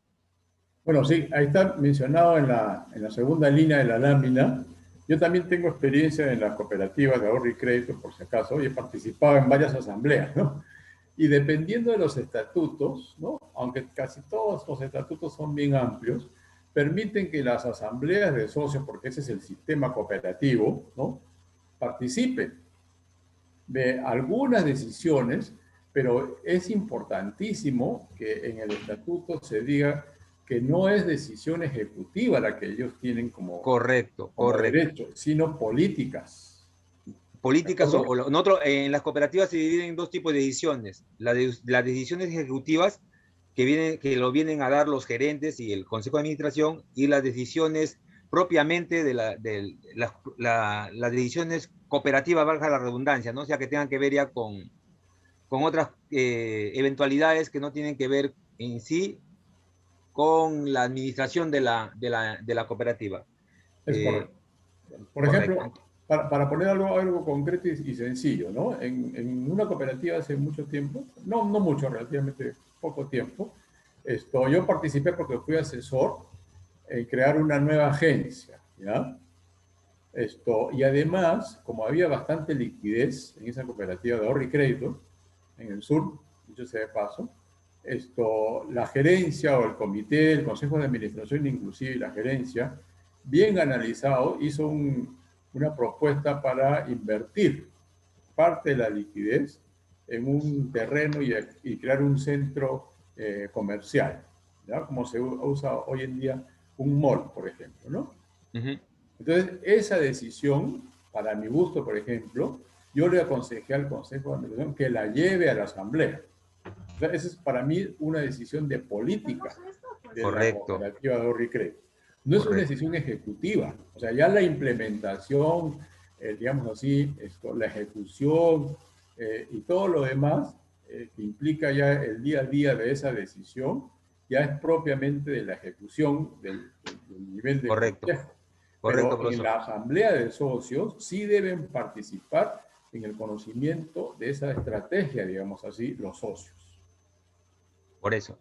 Bueno, sí, ahí está mencionado en la segunda línea de la lámina. Yo también tengo experiencia en las cooperativas de ahorro y crédito, por si acaso, y he participado en varias asambleas, ¿no? Y dependiendo de los estatutos, ¿no? Aunque casi todos los estatutos son bien amplios, permiten que las asambleas de socios, porque ese es el sistema cooperativo, ¿no? Participen de algunas decisiones, pero es importantísimo que en el estatuto se diga que no es decisión ejecutiva la que ellos tienen Correcto, como correcto. derecho, sino políticas. Políticas nosotros en las cooperativas se dividen en dos tipos de decisiones. Las decisiones ejecutivas que lo vienen a dar los gerentes y el consejo de administración, y las decisiones propiamente de las decisiones cooperativas, valga la redundancia, ¿no? O sea, que tengan que ver ya con otras eventualidades que no tienen que ver en sí con la administración de la cooperativa. Es correcto. Por Correcto. ejemplo, para poner algo concreto y sencillo, ¿no? En una cooperativa hace mucho tiempo, no mucho, relativamente poco tiempo, yo participé porque fui asesor en crear una nueva agencia, ¿ya? Y además, como había bastante liquidez en esa cooperativa de ahorro y crédito, en el sur, dicho sea de paso, la gerencia o el comité, el consejo de administración inclusive y la gerencia, bien analizado, hizo una propuesta para invertir parte de la liquidez en un terreno y crear un centro comercial, ¿ya? Como se usa hoy en día un mall, por ejemplo, ¿no? Uh-huh. Entonces, esa decisión, para mi gusto, por ejemplo, yo le aconsejé al Consejo de Administración que la lleve a la Asamblea. O sea, esa es para mí una decisión de política de la cooperativa de ahorro y crédito. No es una decisión ejecutiva. O sea, ya la implementación, digamos así, la ejecución y todo lo demás que implica ya el día a día de esa decisión, ya es propiamente de la ejecución del nivel de consejo. Pero en la asamblea de socios sí deben participar en el conocimiento de esa estrategia, digamos así, los socios. Por eso.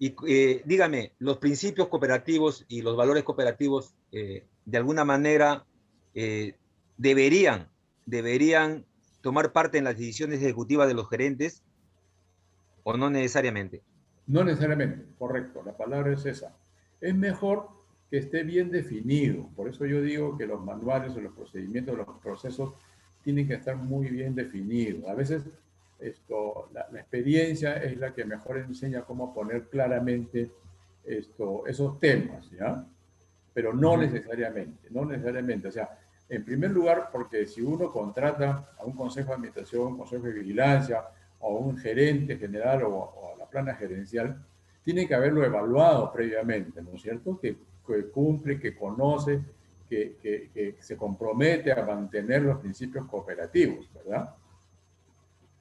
Dígame, los principios cooperativos y los valores cooperativos, de alguna manera, deberían tomar parte en las decisiones ejecutivas de los gerentes, ¿o no necesariamente? No necesariamente, correcto, la palabra es esa. Es mejor que esté bien definido. Por eso yo digo que los manuales o los procedimientos, los procesos tienen que estar muy bien definidos. A veces la experiencia es la que mejor enseña cómo poner claramente esos temas, ¿ya? Pero no necesariamente, no necesariamente. O sea, en primer lugar, porque si uno contrata a un consejo de administración, un consejo de vigilancia, o a un gerente general o a la plana gerencial, tiene que haberlo evaluado previamente, ¿no es cierto? Que cumple, que conoce, que se compromete a mantener los principios cooperativos, ¿verdad?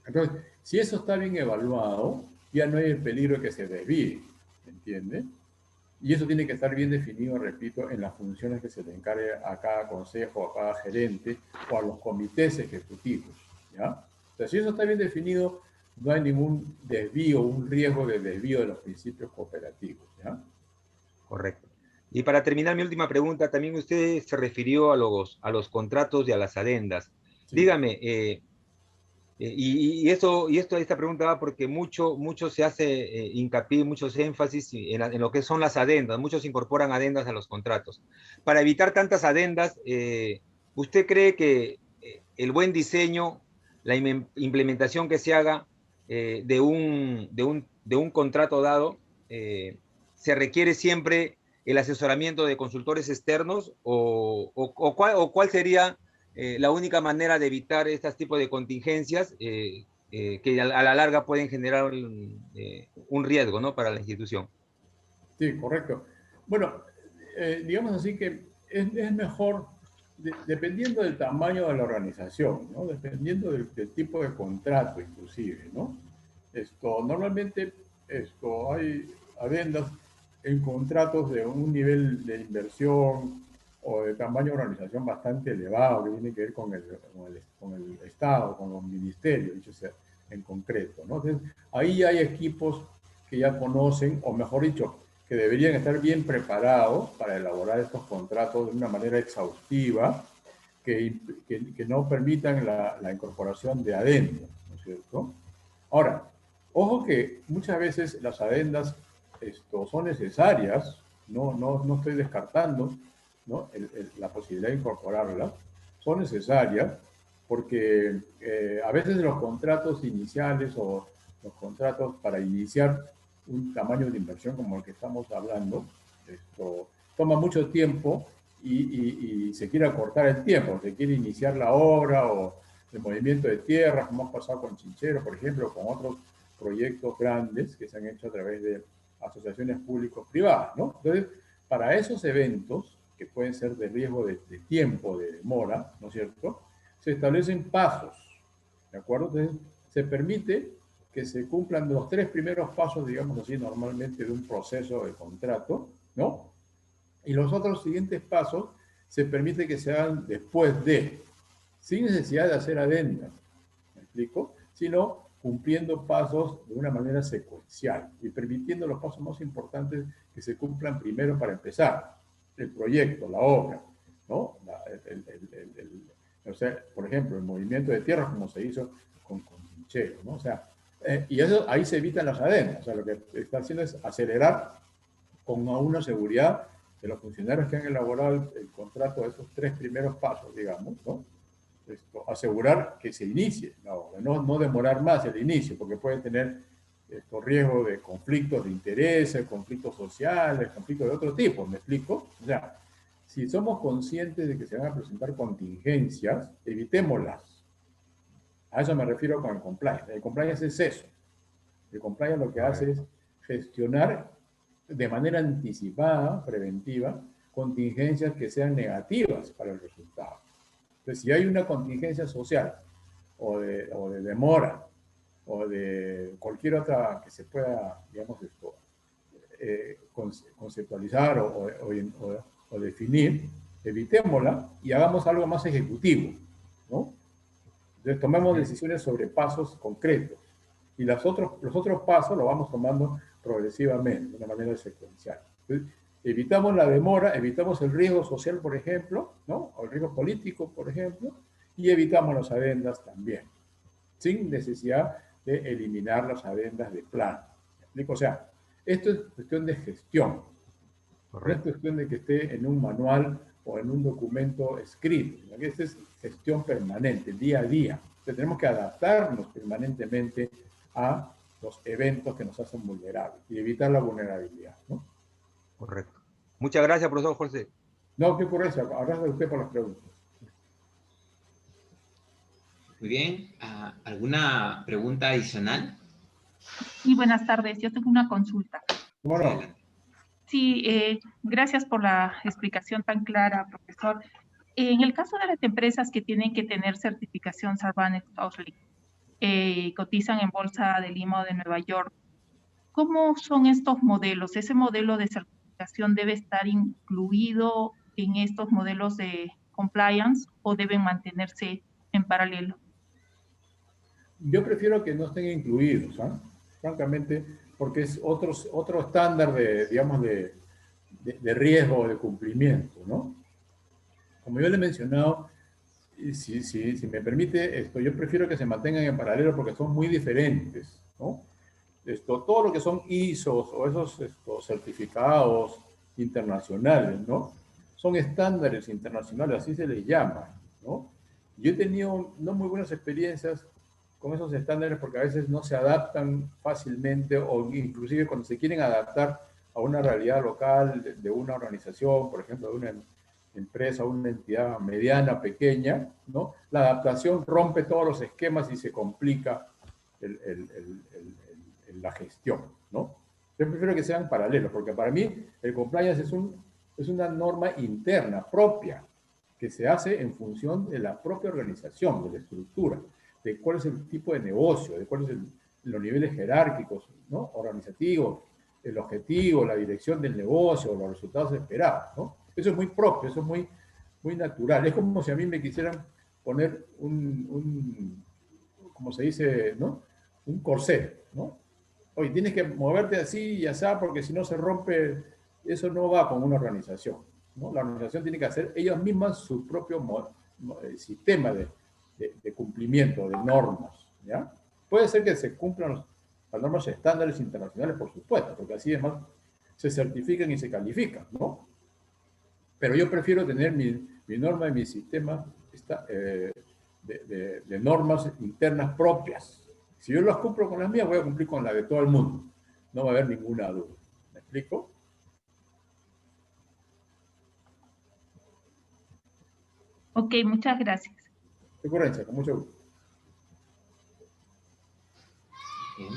Entonces, si eso está bien evaluado, ya no hay el peligro de que se desvíe, ¿entiende? Y eso tiene que estar bien definido, repito, en las funciones que se le encargue a cada consejo, a cada gerente o a los comités ejecutivos, ¿ya? O sea, si eso está bien definido, no hay ningún desvío, un riesgo de desvío de los principios cooperativos, ¿ya? Correcto. Y para terminar mi última pregunta, también usted se refirió a los contratos y a las adendas. Sí. Dígame, esta pregunta va porque mucho se hace hincapié, muchos énfasis en lo que son las adendas. Muchos incorporan adendas a los contratos. Para evitar tantas adendas, ¿usted cree que el buen diseño, la implementación que se haga de un contrato dado, se requiere siempre el asesoramiento de consultores externos o cuál sería la única manera de evitar este tipo de contingencias que a la larga pueden generar un riesgo, ¿no?, para la institución? Sí, correcto. Bueno, digamos así que es mejor, dependiendo del tamaño de la organización, ¿no? Dependiendo del tipo de contrato inclusive, ¿no? Normalmente hay adendas en contratos de un nivel de inversión o de tamaño de organización bastante elevado, que tiene que ver con el Estado, con los ministerios, dicho sea, en concreto, ¿no? Entonces, ahí hay equipos que ya conocen, o mejor dicho, que deberían estar bien preparados para elaborar estos contratos de una manera exhaustiva, que no permitan la incorporación de adendas, ¿no es cierto? Ahora, ojo que muchas veces las adendas son necesarias, no estoy descartando, ¿no? La posibilidad de incorporarlas, son necesarias porque a veces los contratos iniciales o los contratos para iniciar un tamaño de inversión como el que estamos hablando, toma mucho tiempo y se quiere acortar el tiempo, se quiere iniciar la obra o el movimiento de tierras, como ha pasado con Chinchero, por ejemplo, con otros proyectos grandes que se han hecho a través de asociaciones públicos-privadas, ¿no? Entonces, para esos eventos, que pueden ser de riesgo de tiempo, de demora, ¿no es cierto?, se establecen pasos, ¿de acuerdo? Entonces, se permite que se cumplan los 3 primeros pasos, digamos así, normalmente de un proceso de contrato, ¿no? Y los otros siguientes pasos se permite que se hagan después de, sin necesidad de hacer adendas, ¿me explico? Sino cumpliendo pasos de una manera secuencial y permitiendo los pasos más importantes que se cumplan primero para empezar el proyecto, la obra, ¿no? O sea, por ejemplo, el movimiento de tierras como se hizo con Chinchero, ¿no? O sea, y eso, ahí se evitan las adendas. O sea, lo que está haciendo es acelerar con una seguridad de los funcionarios que han elaborado el contrato de esos 3 primeros pasos, digamos, ¿no? Asegurar que se inicie la obra, no demorar más el inicio, porque puede tener riesgo de conflictos de intereses, conflictos sociales, conflictos de otro tipo, ¿me explico? O sea, si somos conscientes de que se van a presentar contingencias, evitémoslas. A eso me refiero con el compliance. El compliance es eso. El compliance lo que hace es gestionar de manera anticipada, preventiva, contingencias que sean negativas para el resultado. Entonces, si hay una contingencia social o de demora o de cualquier otra que se pueda, digamos, conceptualizar o definir, evitémosla y hagamos algo más ejecutivo, ¿no? Entonces, tomemos decisiones sobre pasos concretos y los otros pasos los vamos tomando progresivamente, de una manera secuencial. Entonces, evitamos la demora, evitamos el riesgo social, por ejemplo, ¿no? O el riesgo político, por ejemplo, y evitamos las adendas también, sin necesidad de eliminar las adendas de plano. ¿Me explico? O sea, esto es cuestión de gestión. Correcto. No es cuestión de que esté en un manual o en un documento escrito. Esta es gestión permanente, día a día. Entonces, tenemos que adaptarnos permanentemente a los eventos que nos hacen vulnerables y evitar la vulnerabilidad, ¿no? Correcto. Muchas gracias, profesor José. No, qué ocurrencia. Gracias a usted por las preguntas. Muy bien. ¿Alguna pregunta adicional? Sí, buenas tardes. Yo tengo una consulta. ¿Cómo no? Sí, gracias por la explicación tan clara, profesor. En el caso de las empresas que tienen que tener certificación Sarbanes-Oxley, cotizan en Bolsa de Lima o de Nueva York, ¿cómo son estos modelos? ¿Ese modelo de certificación debe estar incluido en estos modelos de compliance o deben mantenerse en paralelo? Yo prefiero que no estén incluidos, ¿eh? Francamente, porque es otro estándar de, digamos, de riesgo de cumplimiento, ¿no? Como yo le he mencionado, si me permite esto, yo prefiero que se mantengan en paralelo porque son muy diferentes, ¿no? Todo lo que son ISOs o esos certificados internacionales, ¿no? Son estándares internacionales, así se les llama, ¿no? Yo he tenido no muy buenas experiencias con esos estándares porque a veces no se adaptan fácilmente o inclusive cuando se quieren adaptar a una realidad local de una organización, por ejemplo, de una empresa o una entidad mediana, pequeña, ¿no? La adaptación rompe todos los esquemas y se complica la gestión, ¿no? Yo prefiero que sean paralelos, porque para mí el compliance es una norma interna, propia, que se hace en función de la propia organización, de la estructura, de cuál es el tipo de negocio, de cuáles son los niveles jerárquicos, ¿no? Organizativos, el objetivo, la dirección del negocio, los resultados esperados, ¿no? Eso es muy propio, eso es muy natural. Es como si a mí me quisieran poner como se dice, ¿no? Un corsé, ¿no? oye, tienes que moverte así y así, porque si no se rompe, eso no va con una organización, ¿no? La organización tiene que hacer ellos mismas su propio sistema de cumplimiento, de normas, ¿ya? Puede ser que se cumplan las normas estándares internacionales, por supuesto, porque así además se certifican y se califican, ¿no? Pero yo prefiero tener mi norma y mi sistema de normas internas propias. Si yo las cumplo con las mías, voy a cumplir con la de todo el mundo. No va a haber ninguna duda. ¿Me explico? Ok, muchas gracias. Ocurrencia, con mucho gusto. Bien.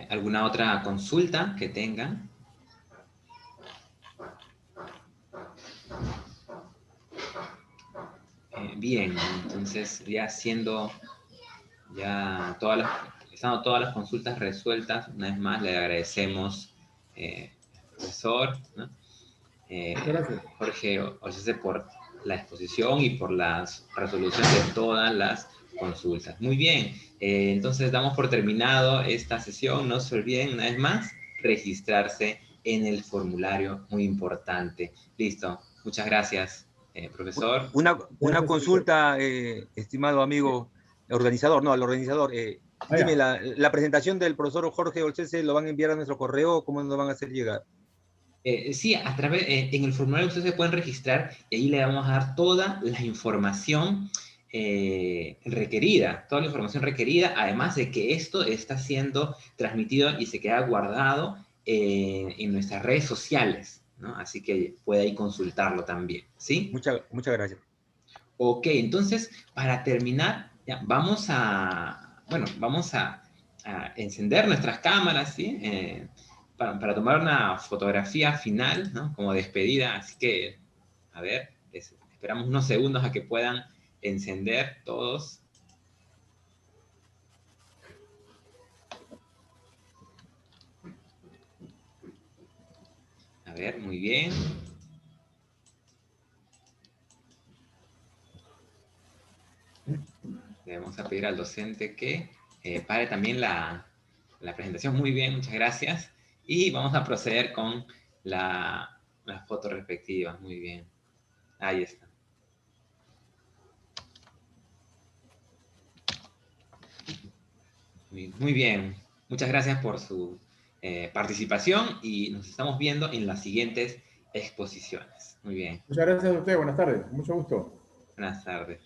¿Alguna otra consulta que tengan? Bien, entonces ya estando todas las consultas resueltas, una vez más le agradecemos, profesor, ¿no? Gracias. Jorge Olcese, por la exposición y por las resoluciones de todas las consultas. Muy bien, entonces damos por terminado esta sesión. No se olviden, una vez más, registrarse en el formulario, muy importante. Listo, muchas gracias, profesor. Una consulta, estimado amigo organizador, no, al organizador. Dime, la presentación del profesor Jorge Olcese, ¿lo van a enviar a nuestro correo o cómo nos van a hacer llegar? Sí, en el formulario ustedes se pueden registrar y ahí le vamos a dar toda la información requerida, además de que esto está siendo transmitido y se queda guardado en nuestras redes sociales, ¿no? Así que puede ahí consultarlo también, ¿sí? Muchas gracias. Ok, entonces, para terminar, ya, vamos a encender nuestras cámaras, ¿sí? Para tomar una fotografía final, ¿no? Como despedida, así que, a ver, esperamos unos segundos a que puedan encender todos. A ver, muy bien. Le vamos a pedir al docente que pare también la presentación. Muy bien, muchas gracias. Y vamos a proceder con las fotos respectivas. Muy bien. Ahí está. Muy bien. Muchas gracias por su participación y nos estamos viendo en las siguientes exposiciones. Muy bien. Muchas gracias a usted. Buenas tardes. Mucho gusto. Buenas tardes.